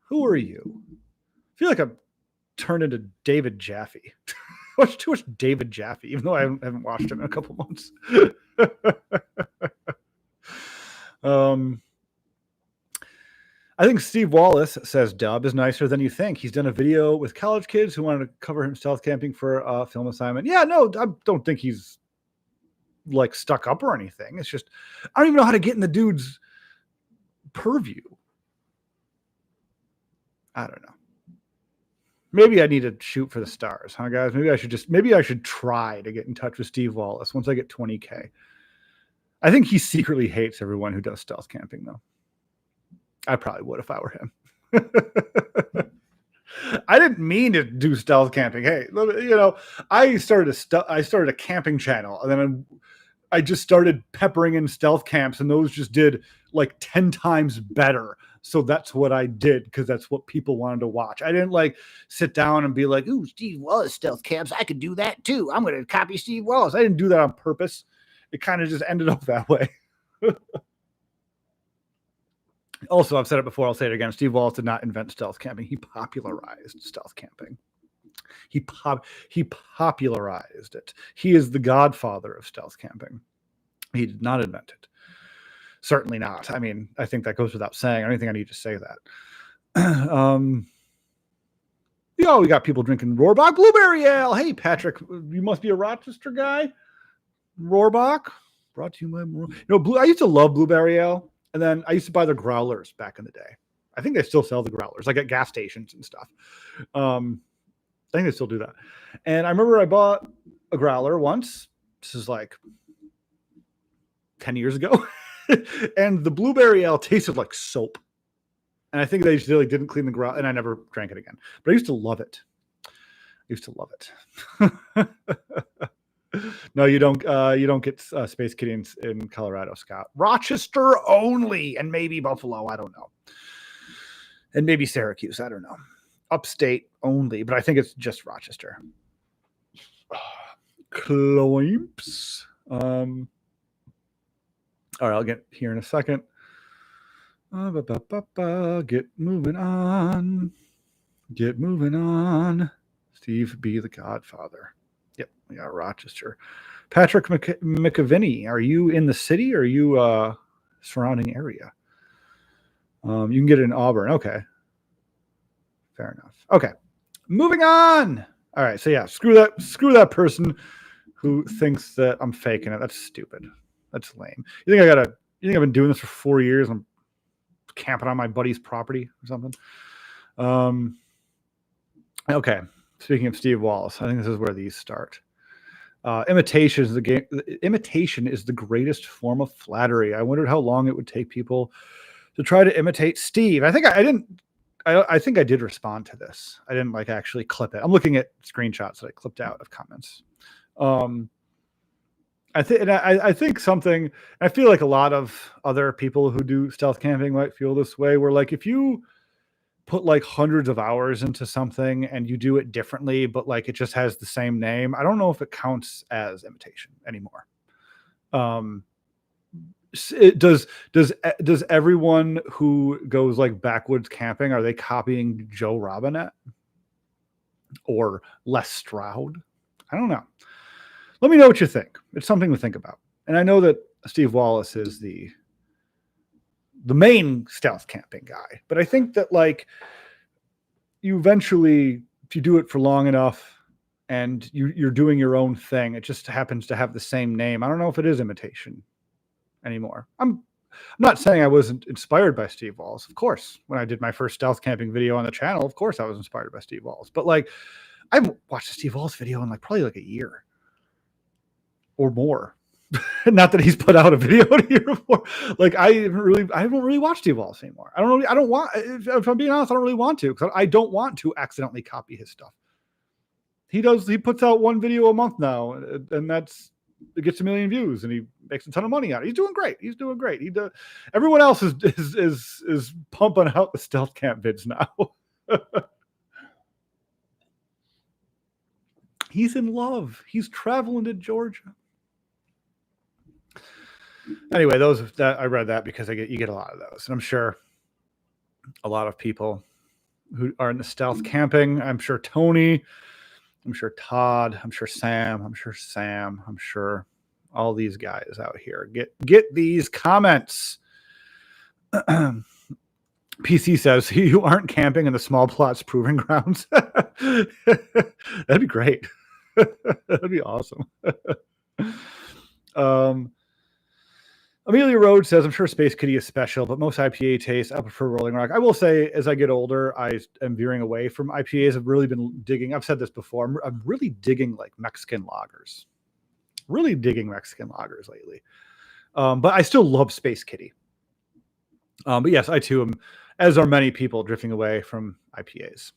Who are you? I feel like I'm turned into David Jaffe. I watch too much David Jaffe, even though I haven't watched him in a couple months. I think Steve Wallace says Dub is nicer than you think. He's done a video with college kids who wanted to cover him stealth camping for a film assignment. Yeah, no, I don't think he's like stuck up or anything. It's just, I don't even know how to get in the dude's purview. I don't know. Maybe I need to shoot for the stars, huh, guys? Maybe I should try to get in touch with Steve Wallace once I get 20K. I think he secretly hates everyone who does stealth camping, though. I probably would if I were him. I didn't mean to do stealth camping. Hey, I started a camping channel, and then I just started peppering in stealth camps, and those just did like 10 times better. So that's what I did, because that's what people wanted to watch. I didn't like sit down and be like, ooh, Steve Wallace stealth camps, I could do that too. I'm going to copy Steve Wallace. I didn't do that on purpose. It kind of just ended up that way. Also, I've said it before, I'll say it again. Steve Wallace did not invent stealth camping. He popularized stealth camping. He popularized it. He is the godfather of stealth camping. He did not invent it. Certainly not. I mean, I think that goes without saying. I don't think I need to say that. We got people drinking Rohrbach Blueberry Ale. Hey, Patrick, you must be a Rochester guy. Rohrbach, brought to you by I used to love Blueberry Ale. And then I used to buy the growlers back in the day. I think they still sell the growlers, like at gas stations and stuff. I think they still do that. And I remember I bought a growler once. This is like 10 years ago. And the Blueberry Ale tasted like soap. And I think they really didn't clean the growler, and I never drank it again. But I used to love it. No, you don't get Space Kittings in Colorado, Scott. Rochester only, and maybe Buffalo. I don't know. And maybe Syracuse. I don't know. Upstate only, but I think it's just Rochester. Clamps. All right, I'll get here in a second. Get moving on. Steve be the Godfather. Yep, we got Rochester. Patrick McAvinney, are you in the city or are you surrounding area? You can get it in Auburn. Okay. Fair enough. Okay. Moving on. All right. So yeah, screw that person who thinks that I'm faking it. That's stupid. That's lame. You think I've been doing this for 4 years? I'm camping on my buddy's property or something. Okay. Speaking of Steve Wallace, I think this is where these start. Imitation is the greatest form of flattery. I wondered how long it would take people to try to imitate Steve. I think I did respond to this. I didn't like actually clip it. I'm looking at screenshots that I clipped out of comments. I think something, I feel like a lot of other people who do stealth camping might feel this way, where like if you put like hundreds of hours into something and you do it differently, but like it just has the same name, I don't know if it counts as imitation anymore. Does everyone who goes like backwoods camping, are they copying Joe Robinette or Les Stroud? I don't know. Let me know what you think. It's something to think about. And I know that Steve Wallace is the main stealth camping guy, but I think that like you eventually, if you do it for long enough and you're doing your own thing. It just happens to have the same name. I don't know if it is imitation anymore. I'm not saying I wasn't inspired by Steve Walls. Of course, when I did my first stealth camping video on the channel, of course I was inspired by Steve Walls. But like, I haven't watched a Steve Walls video in like probably like a year or more. Not that he's put out a video in a year before. Like I haven't really watched Steve Walls anymore. I don't want, if I'm being honest, I don't really want to, because I don't want to accidentally copy his stuff. He puts out one video a month now, and it gets 1 million views, and he makes a ton of money out of it. He's doing great. Everyone else is pumping out the stealth camp vids now. He's in love. He's traveling to Georgia. Anyway, I read that because you get a lot of those, and I'm sure a lot of people who are in the stealth camping. I'm sure Tony. I'm sure Todd. I'm sure Sam. I'm sure all these guys out here get these comments. PC says, you aren't camping in the small plots proving grounds. That'd be great. That'd be awesome. Amelia Road says, I'm sure Space Kitty is special, but most IPA tastes, I prefer Rolling Rock. I will say, as I get older, I am veering away from IPAs. I've really been digging. I've said this before. I'm really digging like Mexican lagers. Really digging Mexican lagers lately. But I still love Space Kitty. But yes, I too am, as are many people, drifting away from IPAs.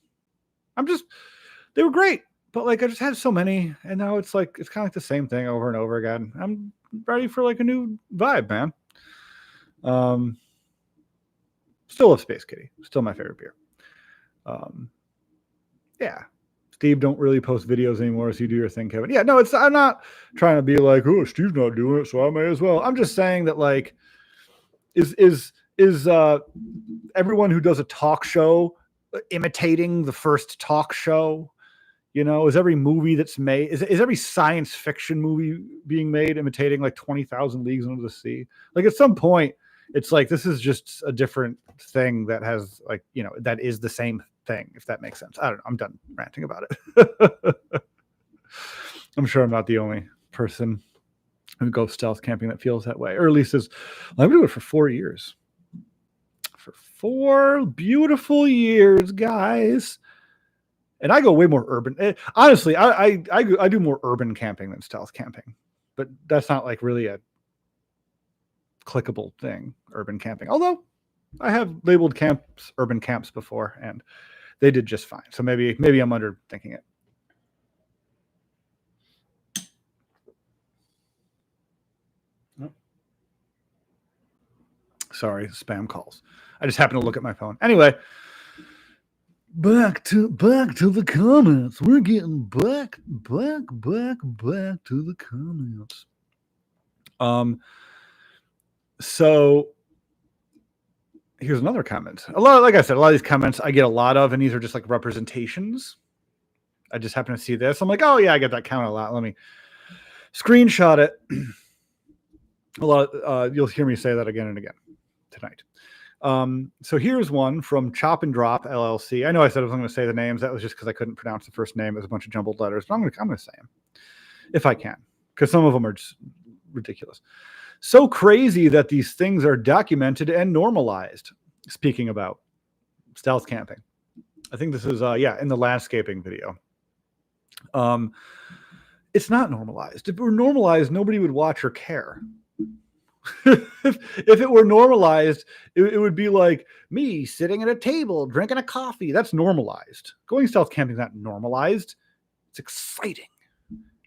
They were great, but like I just had so many, and now it's kind of like the same thing over and over again. I'm ready for like a new vibe, man. Still love Space Kitty. Still my favorite beer. Yeah. Steve, don't really post videos anymore, so you do your thing, Kevin. Yeah, no, I'm not trying to be like, oh, Steve's not doing it, so I may as well. I'm just saying that like, is everyone who does a talk show imitating the first talk show? You know, is every movie that's made, is every science fiction movie being made imitating like 20,000 Leagues Under the Sea? Like at some point, it's like, this is just a different thing that has like, you know, that is the same thing, if that makes sense. I don't know. I'm done ranting about it. I'm sure I'm not the only person who goes stealth camping that feels that way. Or at least says, well, I've been doing it for 4 years. For 4 beautiful years, guys. And I go way more urban. Honestly, I do more urban camping than stealth camping, but that's not like really a clickable thing, urban camping. Although I have labeled camps urban camps before, and they did just fine. So maybe I'm underthinking it. Oh. Sorry, spam calls. I just happened to look at my phone. Anyway. Back to the comments. We're getting back to the comments. So here's another comment. Like I said, a lot of these comments I get a lot of, and these are just like representations. I just happen to see this. I'm like, oh yeah, I get that comment a lot. Let me screenshot it. You'll hear me say that again and again tonight. So here's one from Chop and Drop LLC. I know I said I wasn't going to say the names. That was just because I couldn't pronounce the first name. It was a bunch of jumbled letters, but I'm going to say them if I can, because some of them are just ridiculous. So crazy that these things are documented and normalized. Speaking about stealth camping, I think this is in the landscaping video. It's not normalized. If it were normalized, nobody would watch or care. If it were normalized, it would be like me sitting at a table drinking a coffee. That's normalized. Going stealth camping is not normalized. It's exciting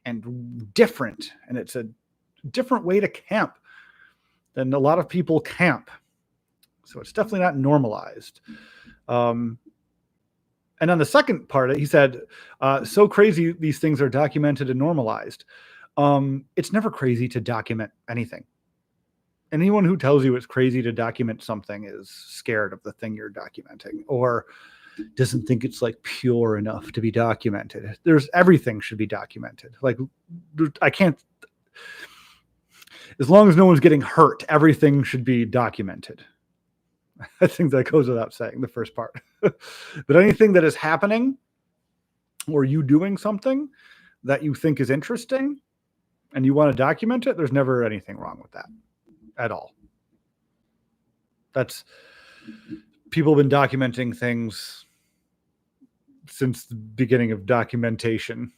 and different, and it's a different way to camp than a lot of people camp. So it's definitely not normalized. And on the second part, he said, so crazy these things are documented and normalized. It's never crazy to document anything. Anyone who tells you it's crazy to document something is scared of the thing you're documenting, or doesn't think it's like pure enough to be documented. Everything should be documented. Like I can't, as long as no one's getting hurt, everything should be documented. I think that goes without saying, the first part. But anything that is happening or you doing something, that you think is interesting and you want to document it, there's never anything wrong with that at all. That's people have been documenting things since the beginning of documentation.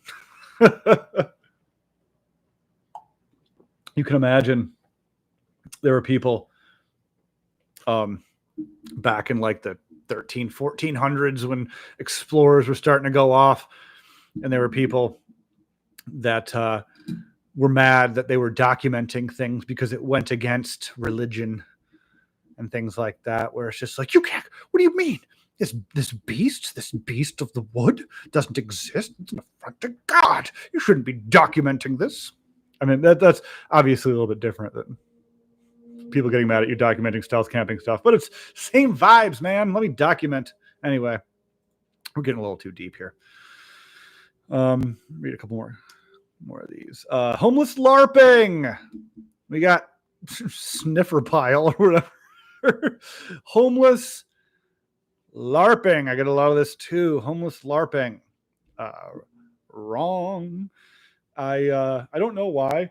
You can imagine there were people back in like the 1400s when explorers were starting to go off, and there were people that were mad that they were documenting things because it went against religion and things like that, where it's just like, you can't, what do you mean? This beast of the wood doesn't exist. It's an affront to God. You shouldn't be documenting this. I mean, that's obviously a little bit different than people getting mad at you documenting stealth camping stuff, but it's same vibes, man. Let me document. Anyway, we're getting a little too deep here. Read a couple more of these. Homeless LARPing. We got sniffer pile or whatever. Homeless LARPing. I get a lot of this too. Homeless LARPing. Wrong. I don't know why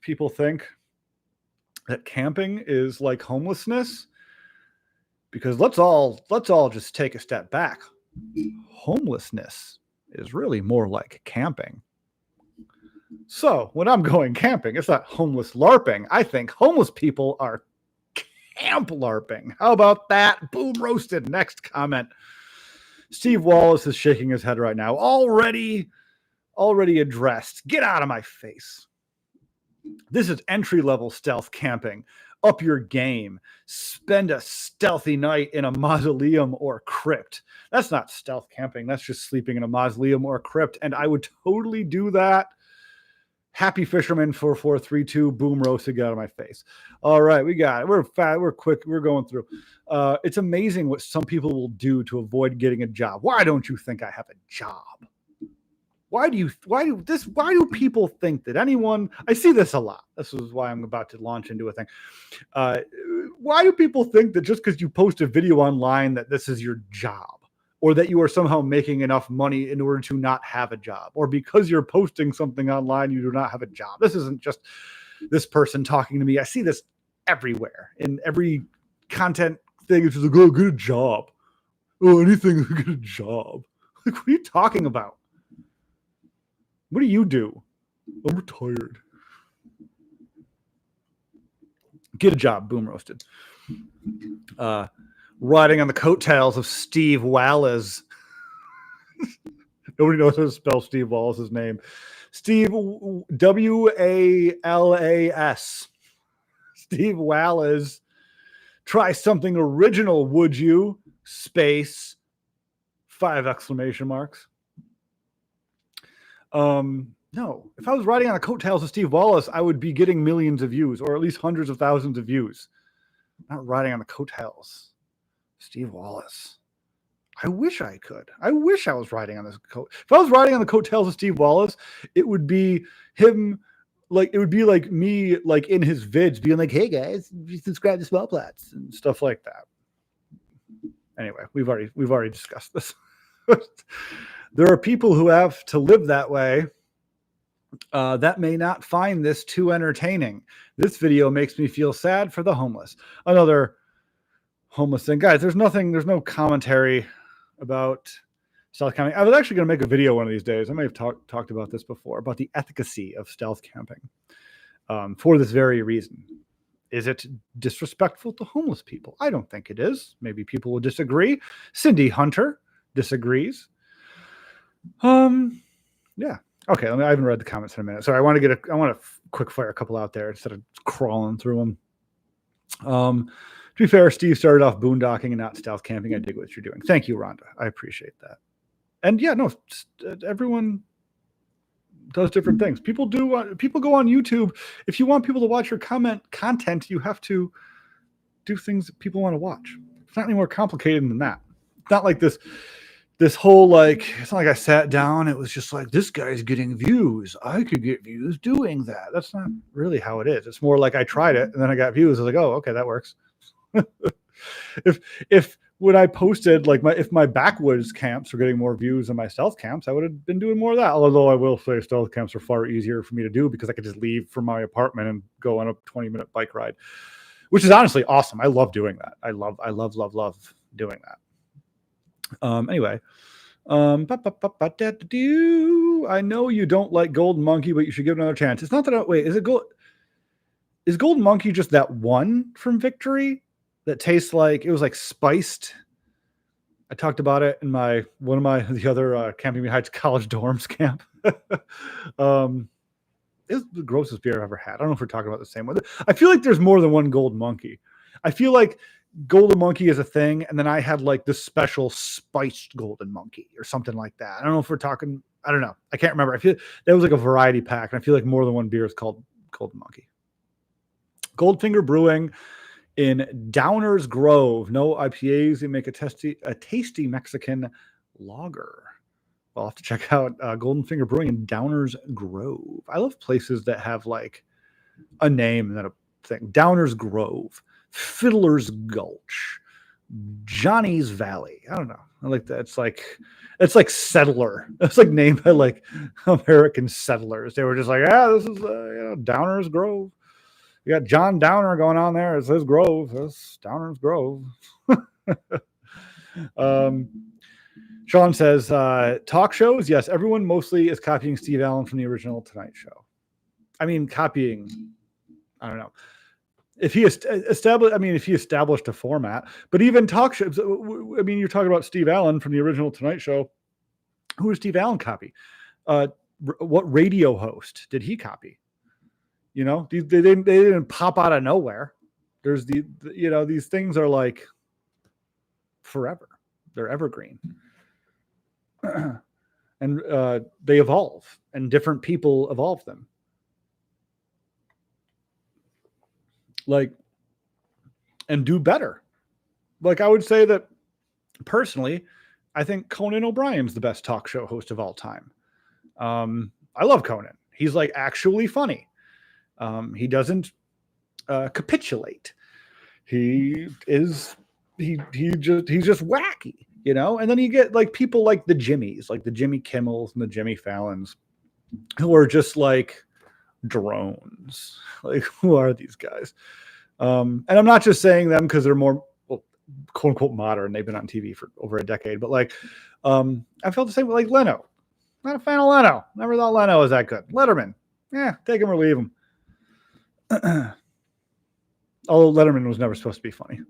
people think that camping is like homelessness, because let's all just take a step back. Homelessness is really more like camping. So when I'm going camping, it's not homeless LARPing. I think homeless people are camp LARPing. How about that? Boom roasted. Next comment. Steve Wallace is shaking his head right now. Already addressed. Get out of my face. This is entry-level stealth camping. Up your game. Spend a stealthy night in a mausoleum or crypt. That's not stealth camping. That's just sleeping in a mausoleum or crypt. And I would totally do that. Happy Fisherman 4432. Boom roasted. Get out of my face. All right, we got it. We're fat. We're quick. We're going through. It's amazing what some people will do to avoid getting a job. Why don't you think I have a job? Why do people think that anyone, I see this a lot. This is why I'm about to launch into a thing. Why do people think that just because you post a video online that this is your job, or that you are somehow making enough money in order to not have a job, or because you're posting something online, you do not have a job? This isn't just this person talking to me. I see this everywhere in every content thing. It's just like, oh, get a job. Oh, anything to get a job. Like, what are you talking about? What do you do? I'm retired. Get a job. Boom roasted. Riding on the coattails of Steve Wallace. Nobody knows how to spell Steve Wallace's name. Steve Wallace. Steve Wallace. Try something original, would you? Space. 5 exclamation marks. No, if I was riding on the coattails of Steve Wallace, I would be getting millions of views, or at least hundreds of thousands of views. I'm not riding on the coattails. Steve Wallace. I wish I could. I wish I was riding on this coat. If I was riding on the coattails of Steve Wallace, it would be him, like, it would be like me, like in his vids being like, hey guys, subscribe to Small Plots and stuff like that. Anyway, we've already discussed this. There are people who have to live that way that may not find this too entertaining. This video makes me feel sad for the homeless. Another homeless thing. Guys, there's no commentary about stealth camping. I was actually going to make a video one of these days. I may have talked about this before, about the efficacy of stealth camping for this very reason. Is it disrespectful to homeless people? I don't think it is. Maybe people will disagree. Cindy Hunter disagrees. Yeah. Okay. I haven't read the comments in a minute. Sorry. I want to quick fire a couple out there instead of crawling through them. To be fair, Steve started off boondocking and not stealth camping. I dig what you're doing. Thank you, Rhonda. I appreciate that. And yeah, no, everyone does different things. People go on YouTube. If you want people to watch your content, you have to do things that people want to watch. It's not any more complicated than that. It's not like this whole, like, it's not like I sat down. It was just like, this guy's getting views. I could get views doing that. That's not really how it is. It's more like I tried it and then I got views. I was like, oh, okay, that works. If when I posted like if my backwoods camps were getting more views than my stealth camps, I would have been doing more of that. Although I will say stealth camps are far easier for me to do because I could just leave from my apartment and go on a 20-minute bike ride, which is honestly awesome. I love doing that. I love doing that. Anyway, I know you don't like Golden Monkey, but you should give it another chance. It's not that wait, is Golden Monkey just that one from Victory that tastes like it was like spiced? I talked about it in the other Camping Heights college dorms camp. It's the grossest beer I've ever had. I don't know if we're talking about the same one. I feel like there's more than one Golden Monkey. I feel like Golden Monkey is a thing, and then I had like the special spiced Golden Monkey or something like that. I don't know if we're talking. I don't know. I can't remember. I feel that was like a variety pack, and I feel like more than one beer is called Golden Monkey. Goldfinger Brewing in Downers Grove. No IPAs. They make a tasty Mexican lager. I'll have to check out Golden Finger Brewing in Downers Grove. I love places that have like a name and then a thing. Downers Grove, Fiddler's Gulch, Johnny's Valley. I don't know. I like that. It's like settler. It's like named by like American settlers. They were just like, this is Downers Grove. You got John Downer going on there. It says Grove. It's Downers Grove. Sean says, talk shows. Yes, everyone mostly is copying Steve Allen from the original Tonight Show. I mean, copying, I don't know. If he established a format, but even talk shows, I mean, you're talking about Steve Allen from the original Tonight Show. Who did Steve Allen copy? What radio host did he copy? You know, they didn't pop out of nowhere. There's these things are like forever. They're evergreen. And they evolve, and different people evolve them. Like, and do better. Like, I would say that personally, I think Conan O'Brien's the best talk show host of all time. I love Conan. He's like actually funny. He doesn't capitulate. He's just wacky, you know? And then you get like people like the Jimmys, like the Jimmy Kimmels and the Jimmy Fallons, who are just like drones. Like, who are these guys? And I'm not just saying them because they're more, well, quote unquote modern. They've been on TV for over a decade, but like, I felt the same with like Leno. Not a fan of Leno. Never thought Leno was that good. Letterman. Yeah, take him or leave him. Although Letterman was never supposed to be funny.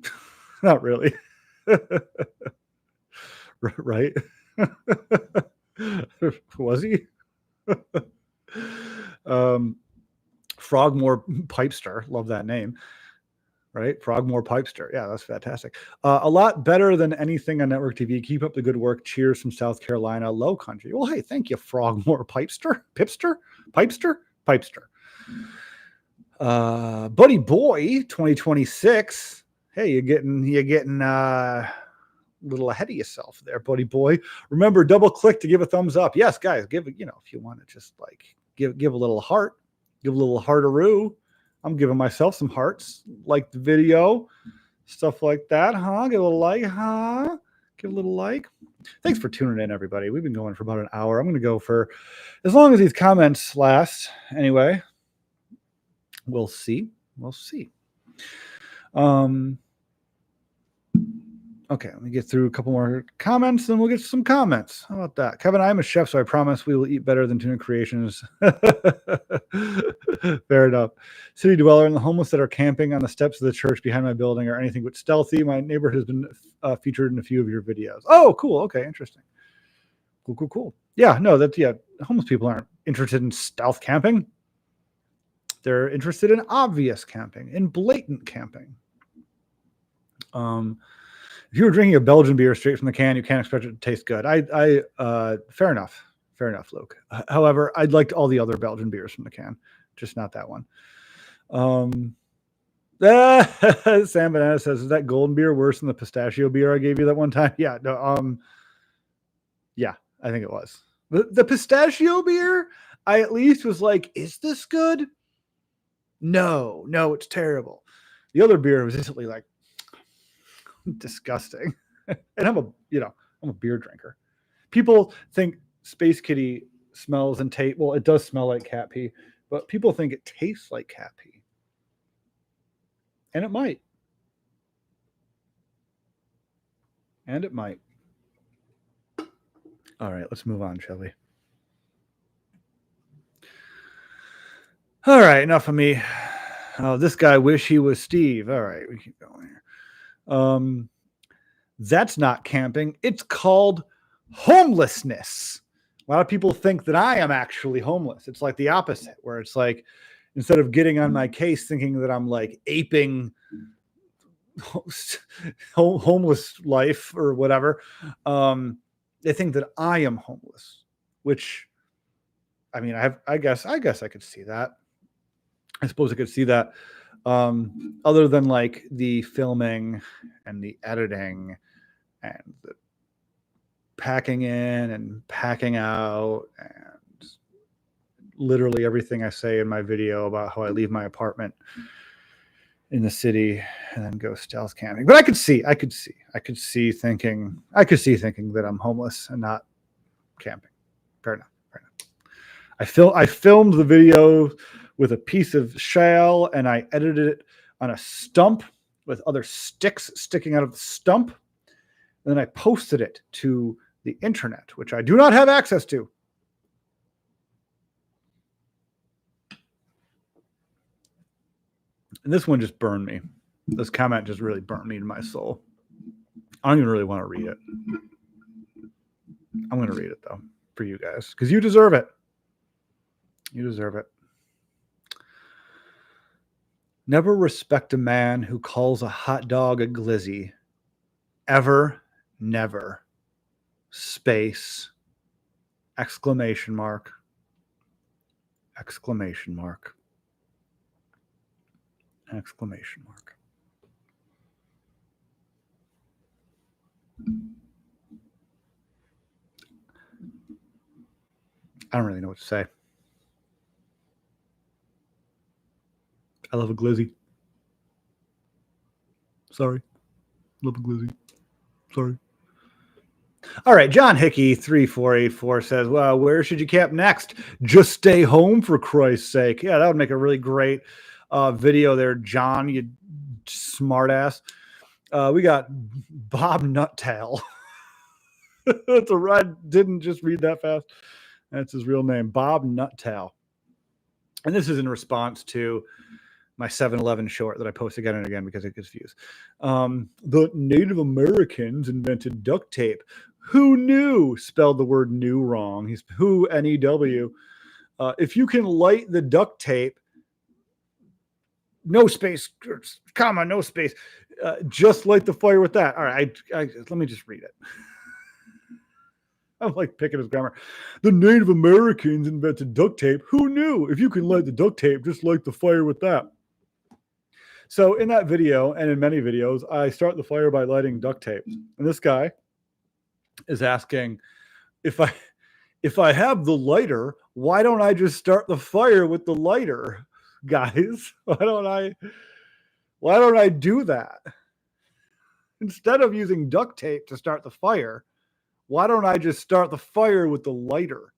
Not really. Right? Was he? Frogmore Pipester. Love that name. Right? Frogmore Pipester. Yeah, that's fantastic. A lot better than anything on network TV. Keep up the good work. Cheers from South Carolina, Low Country. Well, hey, thank you, Frogmore Pipester. Pipester. Buddy Boy 2026. Hey, you're getting a little ahead of yourself there, Buddy Boy. Remember, double click to give a thumbs up. Yes, guys, give it, if you want to just like give a little heart, give a little heartaroo. I'm giving myself some hearts, like the video, stuff like that, huh? Give a little like, huh? Give a little like. Thanks for tuning in, everybody. We've been going for about an hour. I'm going to go for as long as these comments last. Anyway, we'll see. Okay, let me get through a couple more comments, and we'll get some comments. How about that? Kevin, I'm a chef, so I promise we will eat better than Tuna Creations. Fair enough. City dweller and the homeless that are camping on the steps of the church behind my building are anything but stealthy. My neighborhood has been featured in a few of your videos. Oh, cool. Okay, interesting. Cool. Yeah, no, homeless people aren't interested in stealth camping. They're interested in obvious camping, in blatant camping. If you were drinking a Belgian beer straight from the can, you can't expect it to taste good. Fair enough, Luke. However, I'd liked all the other Belgian beers from the can, just not that one. Sam Banana says, "Is that golden beer worse than the pistachio beer I gave you that one time?" Yeah, no, yeah, I think it was. The pistachio beer, I at least was like, "Is this good?" No, it's terrible. The other beer was instantly like, disgusting. and I'm a beer drinker. People think Space Kitty smells and tastes. Well, it does smell like cat pee, but people think it tastes like cat pee, and it might. And it might. All right, let's move on, shall we? All right, enough of me. Oh, this guy wish he was Steve. All right, we keep going here. That's not camping. It's called homelessness. A lot of people think that I am actually homeless. It's like the opposite, where it's like instead of getting on my case thinking that I'm like aping homeless life or whatever, they think that I am homeless, which I mean, I guess I could see that. I suppose I could see that. Other than like the filming and the editing and the packing in and packing out and literally everything I say in my video about how I leave my apartment in the city and then go stealth camping. But I could see thinking that I'm homeless and not camping. Fair enough. I filmed the video with a piece of shale and I edited it on a stump with other sticks sticking out of the stump. And then I posted it to the internet, which I do not have access to. And this one just burned me. This comment just really burnt me to my soul. I don't even really want to read it. I'm going to read it, though, for you guys, because you deserve it. You deserve it. Never respect a man who calls a hot dog a glizzy. Ever, never. Space. Exclamation mark. Exclamation mark. Exclamation mark. I don't really know what to say. I love a glizzy. Sorry. Love a glizzy. Sorry. All right. John Hickey 3484 says, well, where should you camp next? Just stay home, for Christ's sake. Yeah, that would make a really great video there, John, you smartass. We got Bob Nuttail. I didn't just read that fast. That's his real name, Bob Nuttail. And this is in response to my 7-Eleven short that I post again and again because it gets views. The Native Americans invented duct tape. Who knew? Spelled the word "new" wrong. He's who, N-E-W. If you can light the duct tape, no space, comma, no space, just light the fire with that. All right, let me just read it. I'm like picking his grammar. The Native Americans invented duct tape. Who knew? If you can light the duct tape, just light the fire with that. So in that video and in many videos, I start the fire by lighting duct tape. And this guy is asking, if I have the lighter, why don't I just start the fire with the lighter, guys? Why don't I do that? Instead of using duct tape to start the fire, why don't I just start the fire with the lighter?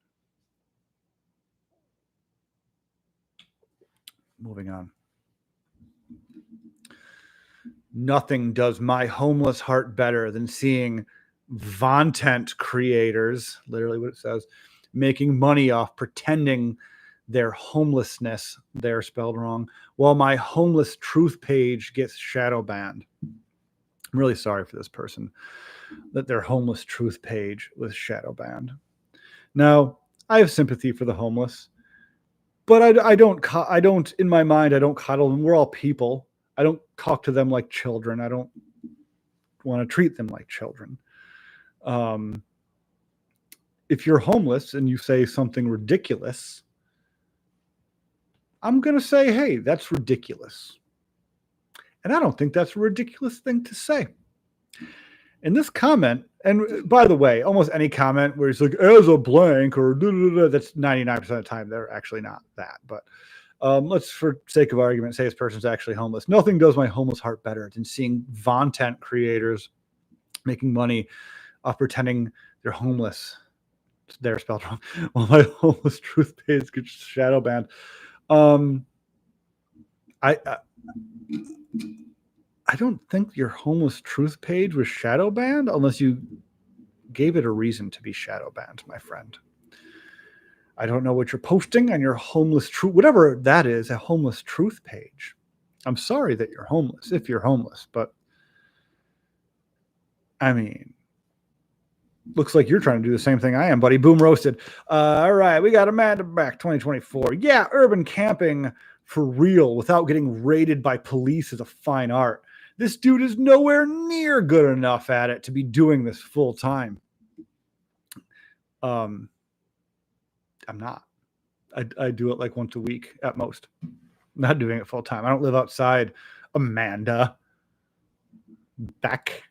Moving on. Nothing does my homeless heart better than seeing content creators, literally what it says, making money off pretending their homelessness, they're spelled wrong, while my homeless truth page gets shadow banned. I'm really sorry for this person that their homeless truth page was shadow banned. Now, I have sympathy for the homeless, but I don't, in my mind, I don't coddle them. We're all people. I don't talk to them like children. I don't want to treat them like children. If you're homeless and you say something ridiculous, I'm going to say, hey, that's ridiculous. And I don't think that's a ridiculous thing to say. In this comment, and by the way, almost any comment where it's like, as a blank or that's 99% of the time, they're actually not that. But let's, for sake of argument, say this person's actually homeless. Nothing does my homeless heart better than seeing content creators making money off pretending they're homeless. They're spelled wrong. Well, my homeless truth page gets shadow banned. I don't think your homeless truth page was shadow banned unless you gave it a reason to be shadow banned, my friend. I don't know what you're posting on your homeless truth, whatever that is, a homeless truth page. I'm sorry that you're homeless, if you're homeless, but I mean, looks like you're trying to do the same thing I am, buddy. Boom roasted. All right, we got Amanda back 2024. Yeah, urban camping for real without getting raided by police is a fine art. This dude is nowhere near good enough at it to be doing this full time. I'm not. I do it like once a week at most. I'm not doing it full time. I don't live outside. Amanda Beck.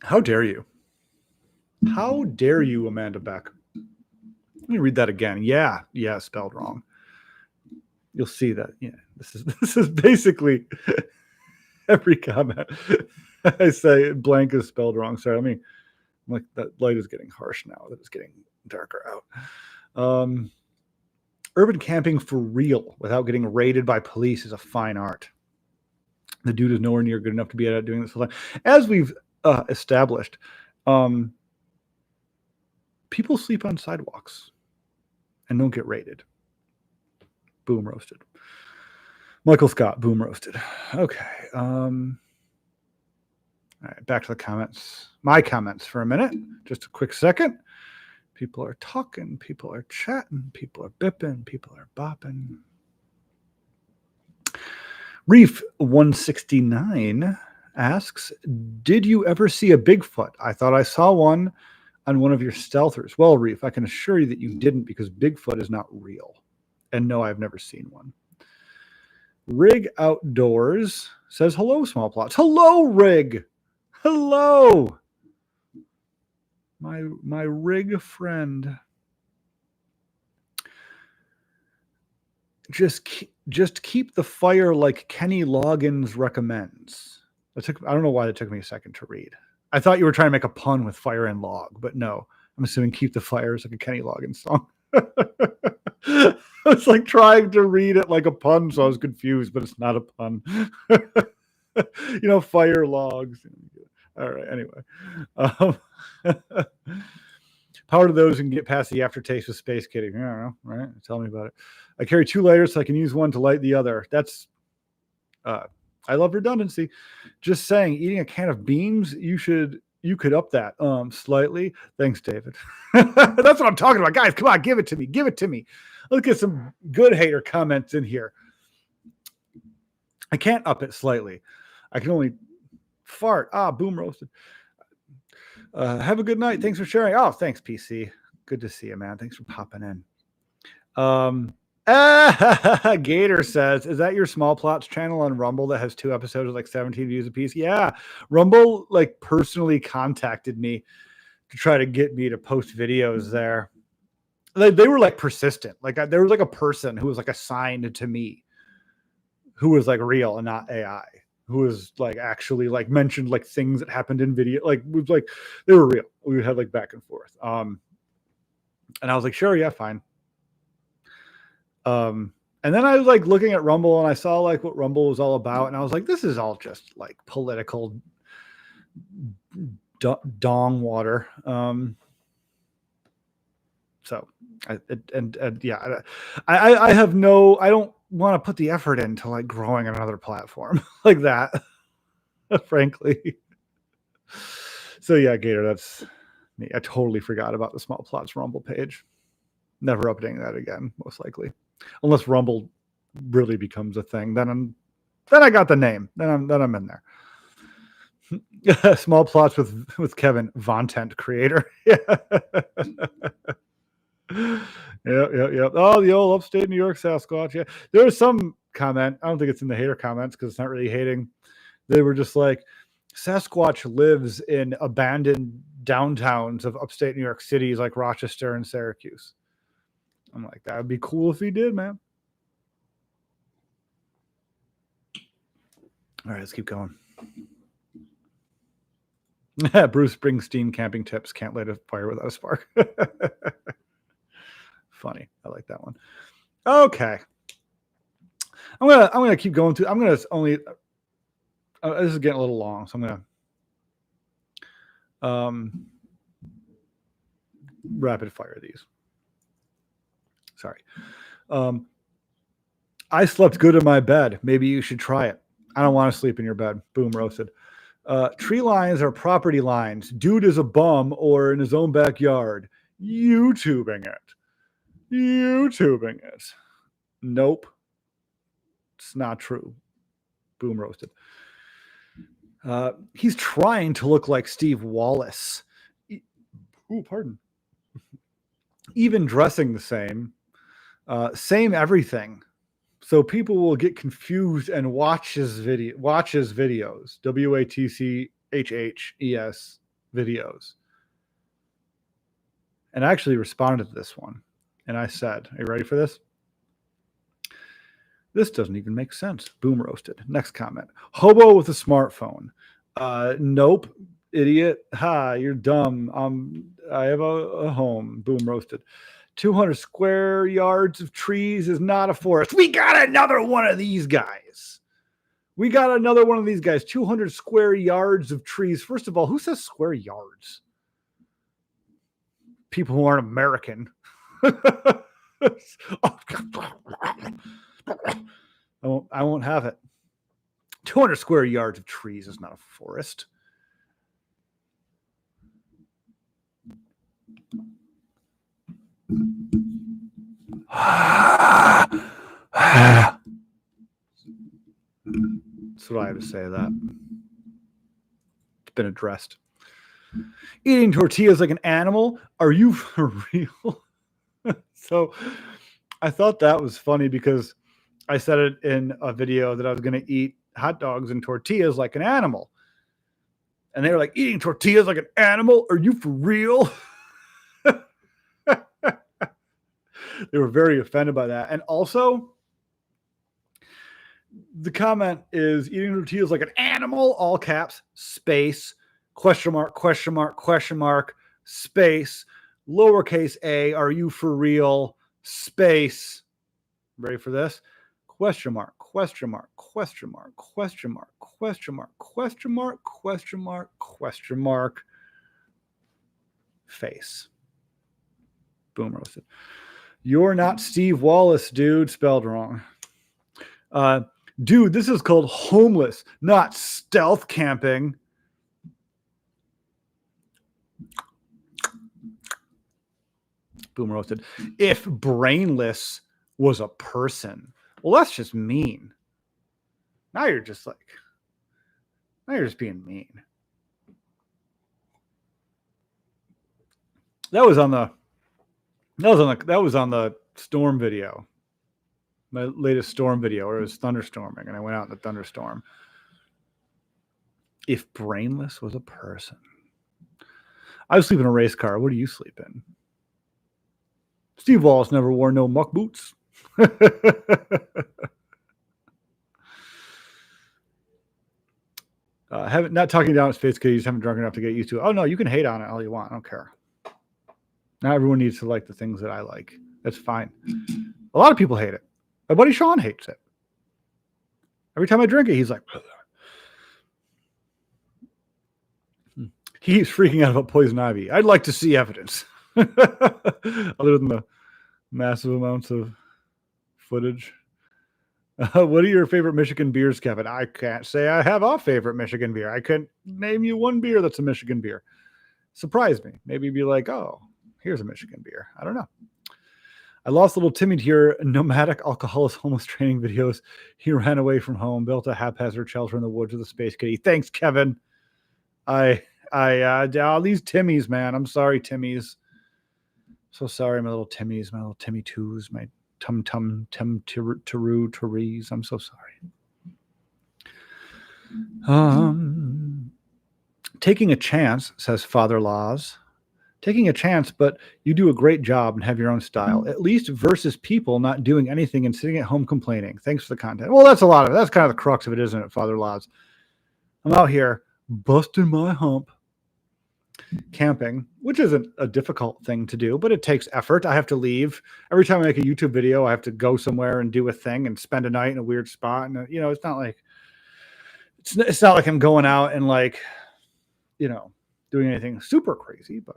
How dare you? How dare you, Amanda Beck? Let me read that again. Yeah, spelled wrong. You'll see that. Yeah, this is basically every comment I say blank is spelled wrong. Sorry, like that light is getting harsh now that it's getting darker out. Urban camping for real without getting raided by police is a fine art. The dude is nowhere near good enough to be at doing this full time. As we've established, people sleep on sidewalks and don't get raided. Boom roasted. Michael Scott, boom roasted. Okay. All right, back to the comments. My comments for a minute. Just a quick second. People are talking. People are chatting. People are bipping. People are bopping. Reef 169 asks, did you ever see a Bigfoot? I thought I saw one on one of your stealthers. Well, Reef, I can assure you that you didn't because Bigfoot is not real. And no, I've never seen one. Rig Outdoors says, hello, small plots. Hello, Rig. Hello. My Rig friend. Just keep the fire like Kenny Loggins recommends. I don't know why it took me a second to read. I thought you were trying to make a pun with fire and log, but no. I'm assuming keep the fire is like a Kenny Loggins song. I was like trying to read it like a pun, so I was confused, but it's not a pun. Fire logs. All right, anyway. Power to those who can get past the aftertaste with Space Kitty. I don't know, right? Tell me about it. I carry 2 lighters, so I can use one to light the other. That's, I love redundancy. Just saying, eating a can of beans, you could up that slightly. Thanks, David. That's what I'm talking about. Guys, come on, give it to me. Give it to me. Let's get some good hater comments in here. I can't up it slightly. I can only fart. Boom roasted. Have a good night. Thanks for sharing. Oh, thanks, PC. Good to see you, man. Thanks for popping in. Gator says, is that your small plots channel on Rumble that has 2 episodes with like 17 views a piece? Yeah. Rumble like personally contacted me to try to get me to post videos there. They were like persistent. Like there was like a person who was like assigned to me who was like real and not AI, who was like actually like mentioned like things that happened in video. Like it was like they were real. We had like back and forth. And I was like, sure, yeah, fine. And then I was like looking at Rumble and I saw like what Rumble was all about. And I was like, this is all just like political dong water. So I have no, I don't want to put the effort into like growing another platform like that, frankly. So yeah, Gator, that's me. I totally forgot about the small plots Rumble page. Never updating that again, most likely. Unless Rumble really becomes a thing, then I got the name. Then I'm in there. Small plots with Kevin Vontent creator. Yeah. Yep. Oh, the old upstate New York Sasquatch. Yeah. There was some comment. I don't think it's in the hater comments because it's not really hating. They were just like, Sasquatch lives in abandoned downtowns of upstate New York cities like Rochester and Syracuse. I'm like, that would be cool if he did, man. All right, let's keep going. Bruce Springsteen camping tips. Can't light a fire without a spark. Funny. I like that one. Okay. I'm gonna keep going to. I'm gonna only. This is getting a little long, so I'm gonna rapid fire these. Sorry. I slept good in my bed. Maybe you should try it. I don't want to sleep in your bed. Boom, roasted. Tree lines are property lines. Dude is a bum or in his own backyard. YouTubing it. Nope. It's not true. Boom, roasted. He's trying to look like Steve Wallace. Ooh, pardon. Even dressing the same. Same everything. So people will get confused and watch his videos. WATCHHES videos. And I actually responded to this one. And I said, are you ready for this? This doesn't even make sense. Boom, roasted. Next comment. Hobo with a smartphone. Nope, idiot. Ha, you're dumb. I have a home. Boom, roasted. 200 square yards of trees is not a forest. We got another one of these guys. 200 square yards of trees. First of all, who says square yards? People who aren't American. I won't have it. 200 square yards of trees is not a forest. That's what I have to say to that. It's been addressed. Eating tortillas like an animal? Are you for real? So I thought that was funny because I said it in a video that I was going to eat hot dogs and tortillas like an animal. And they were like, eating tortillas like an animal? Are you for real? They were very offended by that. And also, the comment is eating tortillas like an animal, all caps, space, question mark, space, lowercase a, are you for real, space. Ready for this? Question mark, face. Boom, roasted. You're not Steve Wallace, dude. Spelled wrong. Dude, this is called homeless, not stealth camping. Boom, roasted. If brainless was a person. Well, that's just mean. Now you're just being mean. That was on the storm video. My latest storm video where it was thunderstorming and I went out in the thunderstorm. If brainless was a person. I sleep in a race car. What do you sleep in? Steve Wallace never wore no muck boots. Not talking down his face because you just haven't drunk enough to get used to it. Oh no, you can hate on it all you want. I don't care. Not everyone needs to like the things that I like. That's fine. A lot of people hate it. My buddy Sean hates it. Every time I drink it, he's like, he's freaking out about poison ivy. I'd like to see evidence. Other than the massive amounts of footage. What are your favorite Michigan beers, Kevin? I can't say I have a favorite Michigan beer. I couldn't name you one beer that's a Michigan beer. Surprise me. Maybe be like, oh, here's a Michigan beer. I don't know. I lost little Timmy to your nomadic alcoholic homeless training videos. He ran away from home, built a haphazard shelter in the woods with a space kitty. Thanks, Kevin. All these Timmies, man. I'm sorry, Timmies. So sorry, my little Timmies, my little Timmy twos, my Terees. I'm so sorry. Taking a chance, says Father Laws. taking a chance, but you do a great job and have your own style, at least versus people not doing anything and sitting at home complaining. Thanks for the content. Well, that's a lot of it. That's kind of the crux of it, isn't it, Father Laws? I'm out here busting my hump camping, which isn't a difficult thing to do, but it takes effort. I have to leave. Every time I make a YouTube video, I have to go somewhere and do a thing and spend a night in a weird spot. And, it's not like, it's not like I'm going out and like, doing anything super crazy, but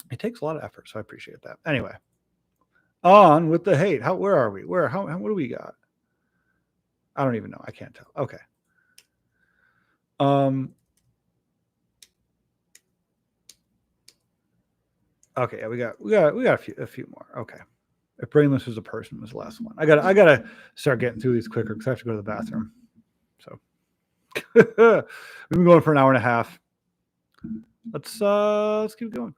it takes a lot of effort. So I appreciate that. Anyway, on with the hate. Where are we? What do we got? I don't even know. I can't tell. Okay. Okay, yeah, we got a few more. Okay. If brainless was a person was the last one. I gotta start getting through these quicker because I have to go to the bathroom. So we've been going for an hour and a half. Let's keep going.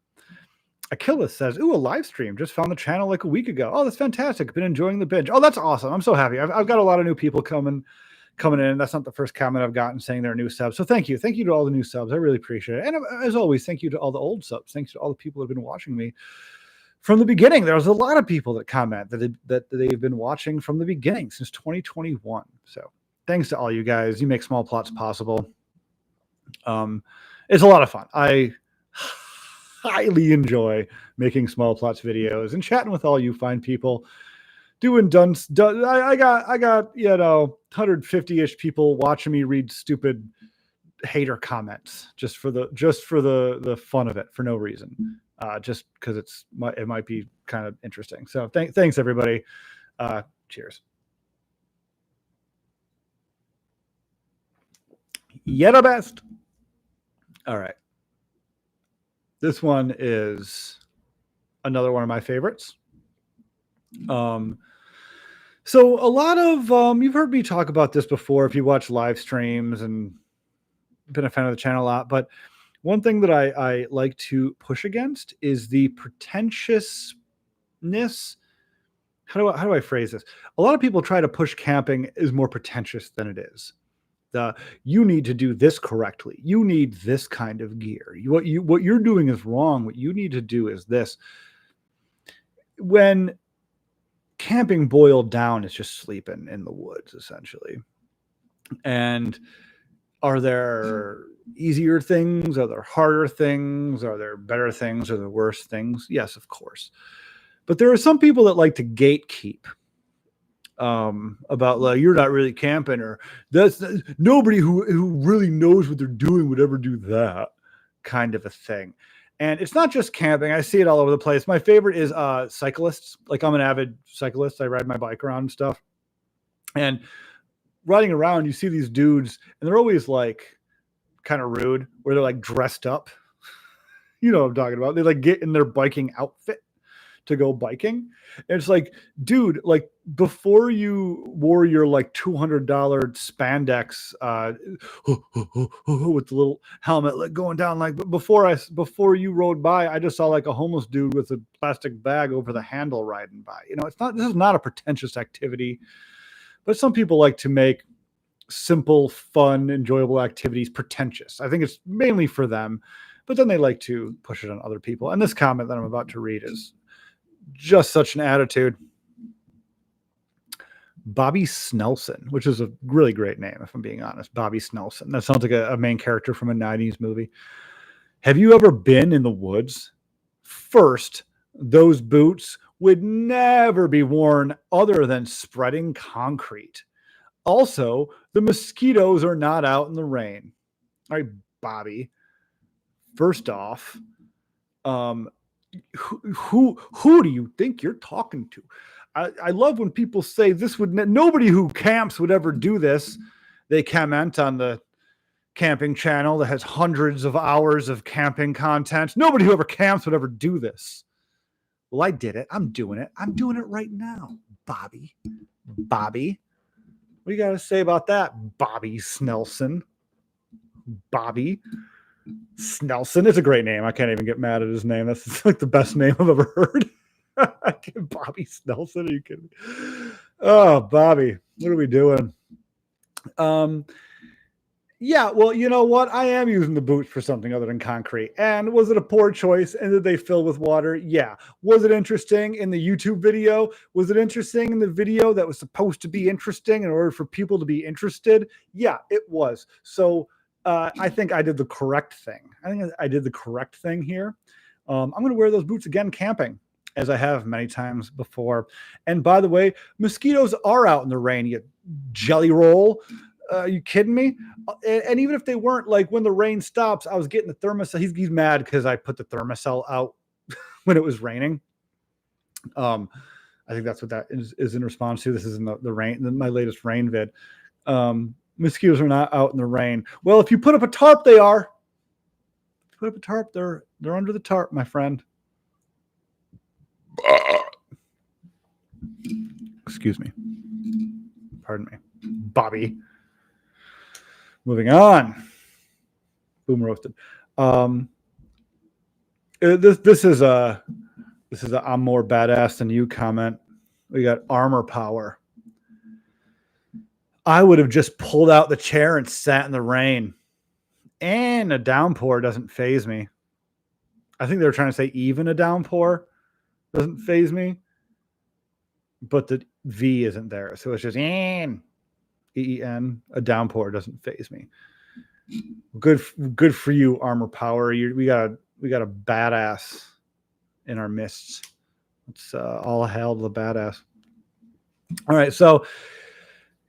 Achilles says, "Ooh, a live stream. Just found the channel like a week ago. Oh, that's fantastic. Been enjoying the binge. Oh, that's awesome. I'm so happy. I've got a lot of new people coming in. That's not the first comment I've gotten saying they're new subs. So thank you to all the new subs. I really appreciate it. And as always, thank you to all the old subs. Thanks to all the people who have been watching me from the beginning. There was a lot of people that comment that they've been watching from the beginning since 2021. So thanks to all you guys. You make Small Plots possible. It's a lot of fun. I highly enjoy making Small Plots videos and chatting with all you fine people. I got 150-ish people watching me read stupid hater comments just for the fun of it, for no reason, just because it might be kind of interesting. So thanks everybody. Cheers. You're the best. All right. This one is another one of my favorites. So a lot of you've heard me talk about this before if you watch live streams and been a fan of the channel a lot, but one thing that I like to push against is the pretentiousness. How do I phrase this? A lot of people try to push camping is more pretentious than it is. You need to do this correctly. You need this kind of gear. What you're doing is wrong. What you need to do is this. When camping boiled down is just sleeping in the woods, essentially. And are there easier things? Are there harder things? Are there better things? Are there worse things? Yes, of course. But there are some people that like to gatekeep about like you're not really camping, or that's nobody who really knows what they're doing would ever do that kind of a thing. And it's not just camping. I see it all over the place. My favorite is cyclists. Like I'm an avid cyclist. I ride my bike around and stuff. And riding around, you see these dudes, and they're always like kind of rude, where they're like dressed up. You know what I'm talking about. They like get in their biking outfit to go biking. And it's like, dude, like before you wore your like $200 spandex with the little helmet like going down, like before you rode by, I just saw like a homeless dude with a plastic bag over the handle riding by. This is not a pretentious activity, but some people like to make simple, fun, enjoyable activities pretentious. I think it's mainly for them, but then they like to push it on other people. And this comment that I'm about to read is just such an attitude. Bobby Snelson, which is a really great name, if I'm being honest. Bobby Snelson. That sounds like a main character from a 90s movie. Have you ever been in the woods? First, those boots would never be worn other than spreading concrete. Also, the mosquitoes are not out in the rain. All right, Bobby. First off, who do you think you're talking to? I love when people say this would nobody who camps would ever do this. They comment on the camping channel that has hundreds of hours of camping content. Nobody who ever camps would ever do this. Well, I did it. I'm doing it. I'm doing it right now, Bobby. What do you got to say about that, Bobby Snelson? Bobby Snelson. It's a great name. I can't even get mad at his name. That's like the best name I've ever heard. Bobby Snelson. Are you kidding me? Oh, Bobby, what are we doing? Yeah, well, you know what? I am using the boots for something other than concrete. And was it a poor choice? And did they fill with water? Yeah. Was it interesting in the YouTube video? Was it interesting in the video that was supposed to be interesting in order for people to be interested? Yeah, it was. So I think I did the correct thing. I think I did the correct thing here. I'm going to wear those boots again camping, as I have many times before. And by the way, mosquitoes are out in the rain, you jelly roll. Are you kidding me? And even if they weren't, like when the rain stops, I was getting the thermostat. He's mad because I put the thermostat out when it was raining. I think that's what that is in response to. This is in the rain, my latest rain vid. Mosquitoes are not out in the rain. Well, if you put up a tarp, they are. Put up a tarp, they're under the tarp, my friend. Excuse me. Pardon me. Bobby. Moving on. Boom roasted. This is a I'm more badass than you comment. We got armor power. I would have just pulled out the chair and sat in the rain. And a downpour doesn't faze me. I think they were trying to say even a downpour doesn't faze me. But the V isn't there. So it's just E-E-N. A downpour doesn't faze me. Good for you, armor power. We got a badass in our midst. It's all hail to the badass. All right, so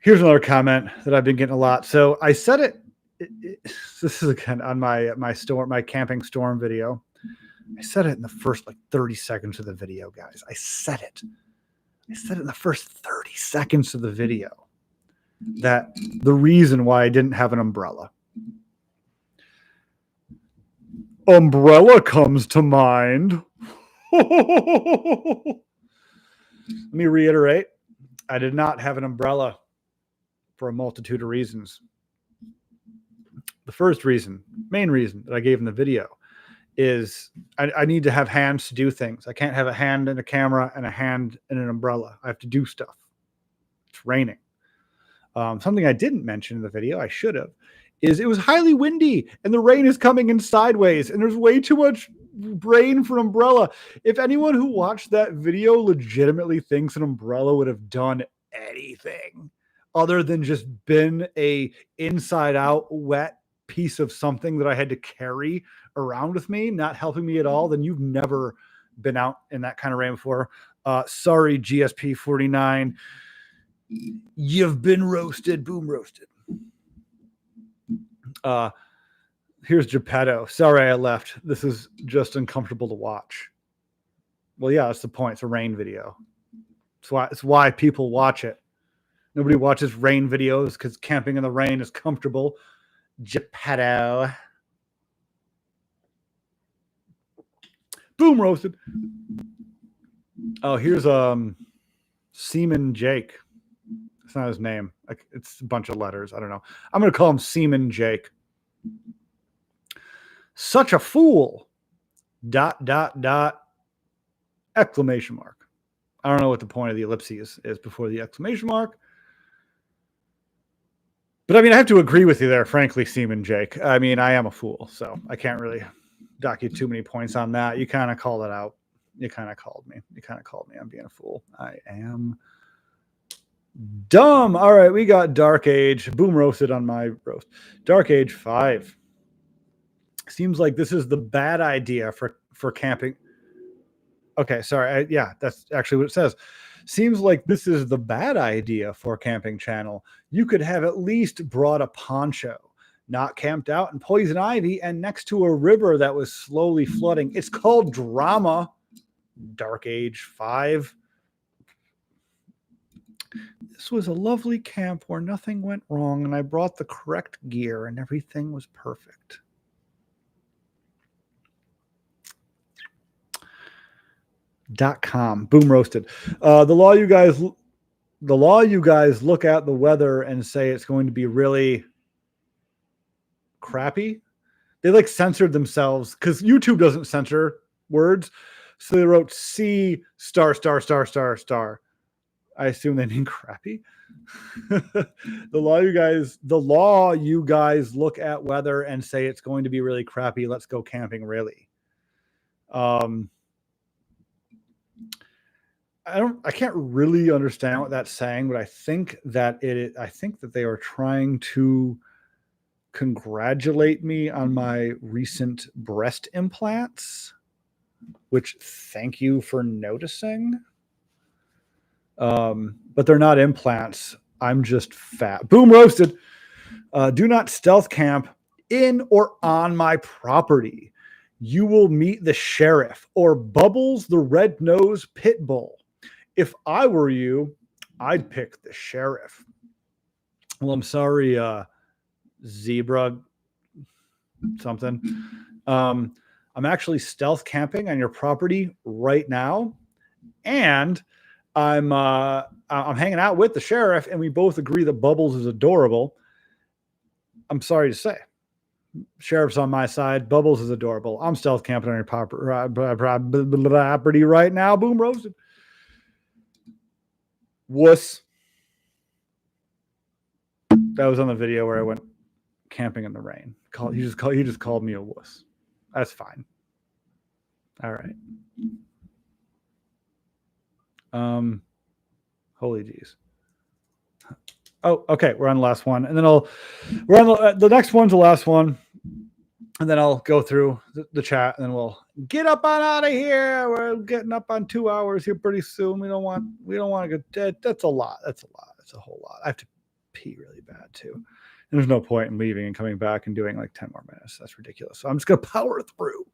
here's another comment that I've been getting a lot. So I said it. This is again on my camping storm video. I said it in the first like 30 seconds of the video, guys. I said it in the first 30 seconds of the video that the reason why I didn't have an umbrella. Umbrella comes to mind. Let me reiterate. I did not have an umbrella for a multitude of reasons. The first reason, main reason that I gave in the video is I need to have hands to do things. I can't have a hand in a camera and a hand in an umbrella. I have to do stuff. It's raining. Something I didn't mention in the video, I should have, is it was highly windy and the rain is coming in sideways and there's way too much rain for an umbrella. If anyone who watched that video legitimately thinks an umbrella would have done anything other than just been a inside out wet piece of something that I had to carry around with me, not helping me at all, then you've never been out in that kind of rain before. Sorry, GSP 49. You've been roasted. Boom roasted. Here's Geppetto. Sorry I left. This is just uncomfortable to watch. Well, yeah, that's the point. It's a rain video. It's why people watch it. Nobody watches rain videos because camping in the rain is comfortable. Geppetto. Boom roasted. Oh, here's Seaman Jake. It's not his name. It's a bunch of letters. I don't know. I'm going to call him Seaman Jake. Such a fool. ... Exclamation mark. I don't know what the point of the ellipses is before the exclamation mark. But I mean, I have to agree with you there, frankly, Seaman Jake. I mean, I am a fool, so I can't really dock you too many points on that. You kind of called it out. You kind of called me. I'm being a fool. I am dumb. All right, we got Dark Age. Boom roasted on my roast. Dark Age 5. Seems like this is the bad idea for camping. Okay, sorry. Yeah, that's actually what it says. Seems like this is the bad idea for Camping Channel. You could have at least brought a poncho, not camped out in poison ivy and next to a river that was slowly flooding. It's called drama. Dark Age 5. This was a lovely camp where nothing went wrong and I brought the correct gear and everything was perfect. .com. Boom roasted. The law you guys look at the weather and say it's going to be really crappy. They like censored themselves because YouTube doesn't censor words. So they wrote C *******. I assume they mean crappy. The law, you guys look at weather and say it's going to be really crappy. Let's go camping, really. I can't really understand what that's saying, but I think that they are trying to congratulate me on my recent breast implants, which thank you for noticing. But they're not implants. I'm just fat. Boom roasted. Do not stealth camp in or on my property. You will meet the sheriff or Bubbles the red-nosed pit bull. If I were you, I'd pick the sheriff. Well, I'm sorry, zebra something. I'm actually stealth camping on your property right now, and I'm hanging out with the sheriff, and we both agree that Bubbles is adorable. I'm sorry to say, sheriff's on my side. Bubbles is adorable. I'm stealth camping on your property right now. Boom roasted. Wuss. That was on the video where I went camping in the rain. He just called me a wuss. That's fine. All right. Holy jeez. Oh, okay. We're on the last one, and then we're on the next one's the last one, and then I'll go through the chat, and then we'll get up on out of here. We're getting up on 2 hours here pretty soon. We don't want to go. That's a lot. That's a whole lot. I have to pee really bad too, and there's no point in leaving and coming back and doing like 10 more minutes. That's ridiculous. So I'm just gonna power through.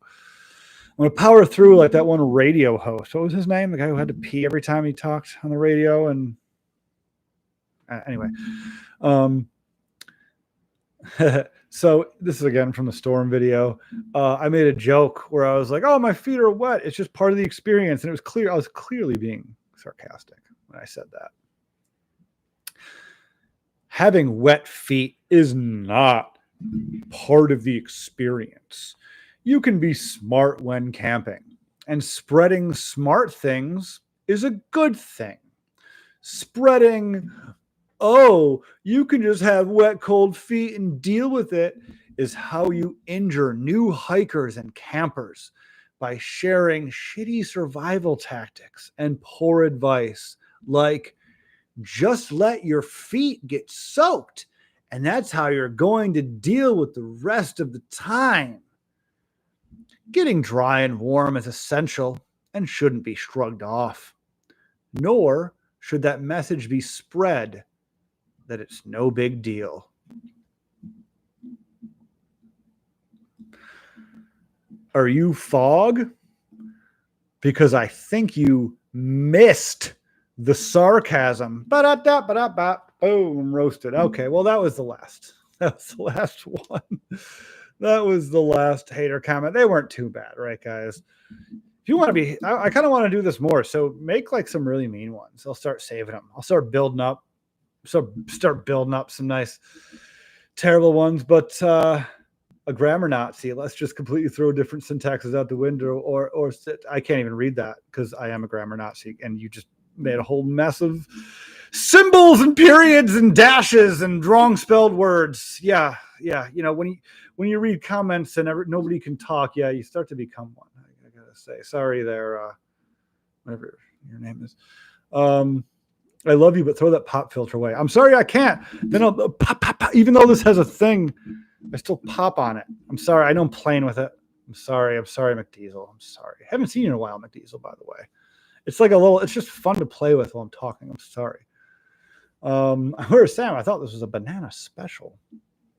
I'm gonna power through like that one radio host. What was his name? The guy who had to pee every time he talked on the radio. And anyway, so this is again from the storm video. I made a joke where I was like, "Oh, my feet are wet. It's just part of the experience," and it was clear I was clearly being sarcastic when I said that. Having wet feet is not part of the experience. You can be smart when camping, and spreading smart things is a good thing. Spreading, oh, you can just have wet, cold feet and deal with it, is how you injure new hikers and campers by sharing shitty survival tactics and poor advice like, just let your feet get soaked, and that's how you're going to deal with the rest of the time. Getting dry and warm is essential and shouldn't be shrugged off. Nor should that message be spread that it's no big deal. Are you fog? Because I think you missed the sarcasm. Boom, roasted. Okay, well, that was the last. That was the last one. That was the last hater comment. They weren't too bad, right, guys? If you want to be, I kind of want to do this more. So make like some really mean ones. I'll start saving them. I'll start building up. Start building up some nice, terrible ones. But a grammar Nazi. Let's just completely throw different syntaxes out the window, or I can't even read that because I am a grammar Nazi, and you just made a whole mess of symbols and periods and dashes and wrong spelled words. Yeah. You know, when you read comments and nobody can talk, yeah, you start to become one. I gotta say, sorry there, whatever your name is. I love you, but throw that pop filter away. I'm sorry, I can't. Then I'll pop. Even though this has a thing, I still pop on it. I'm sorry. I know I'm playing with it. I'm sorry, McDiesel. I'm sorry. I haven't seen you in a while, McDiesel, by the way. It's like it's just fun to play with while I'm talking. I'm sorry. Where's Sam? I thought this was a banana special.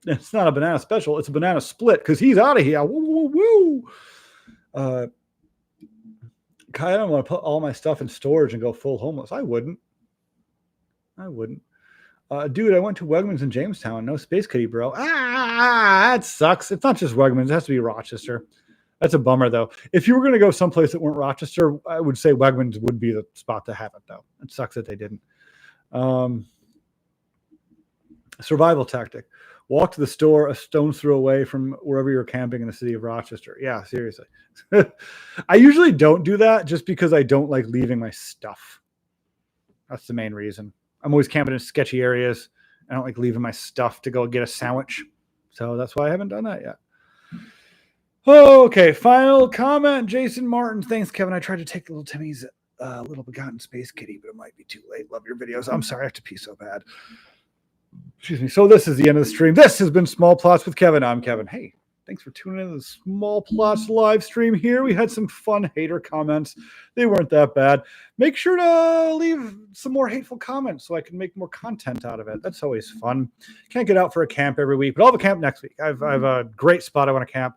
It's not a banana special. It's a banana split because he's out of here. Woo, woo, woo. I don't want to put all my stuff in storage and go full homeless. I wouldn't. Dude, I went to Wegmans in Jamestown. No Space Kitty, bro. That sucks. It's not just Wegmans. It has to be Rochester. That's a bummer, though. If you were going to go someplace that weren't Rochester, I would say Wegmans would be the spot to have it, though. It sucks that they didn't. Survival tactic. Walk to the store a stone's throw away from wherever you're camping in the city of Rochester. Yeah, seriously. I usually don't do that just because I don't like leaving my stuff. That's the main reason. I'm always camping in sketchy areas. I don't like leaving my stuff to go get a sandwich. So that's why I haven't done that yet. Okay, final comment. Jason Martin. Thanks, Kevin. I tried to take little Timmy's little begotten space kitty, but it might be too late. Love your videos. I'm sorry, I have to pee so bad. Excuse me. So this is the end of the stream. This has been Small Plots with Kevin. I'm Kevin. Hey, thanks for tuning in to the Small Plots live stream here. We had some fun hater comments. They weren't that bad. Make sure to leave some more hateful comments so I can make more content out of it. That's always fun. Can't get out for a camp every week, but I'll have a camp next week. I have a great spot I want to camp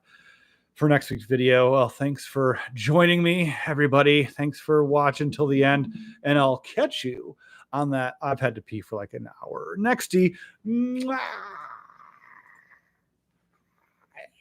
for next week's video. Well, thanks for joining me, everybody. Thanks for watching till the end, and I'll catch you on that. I've had to pee for like an hour. Nexty. Mwah.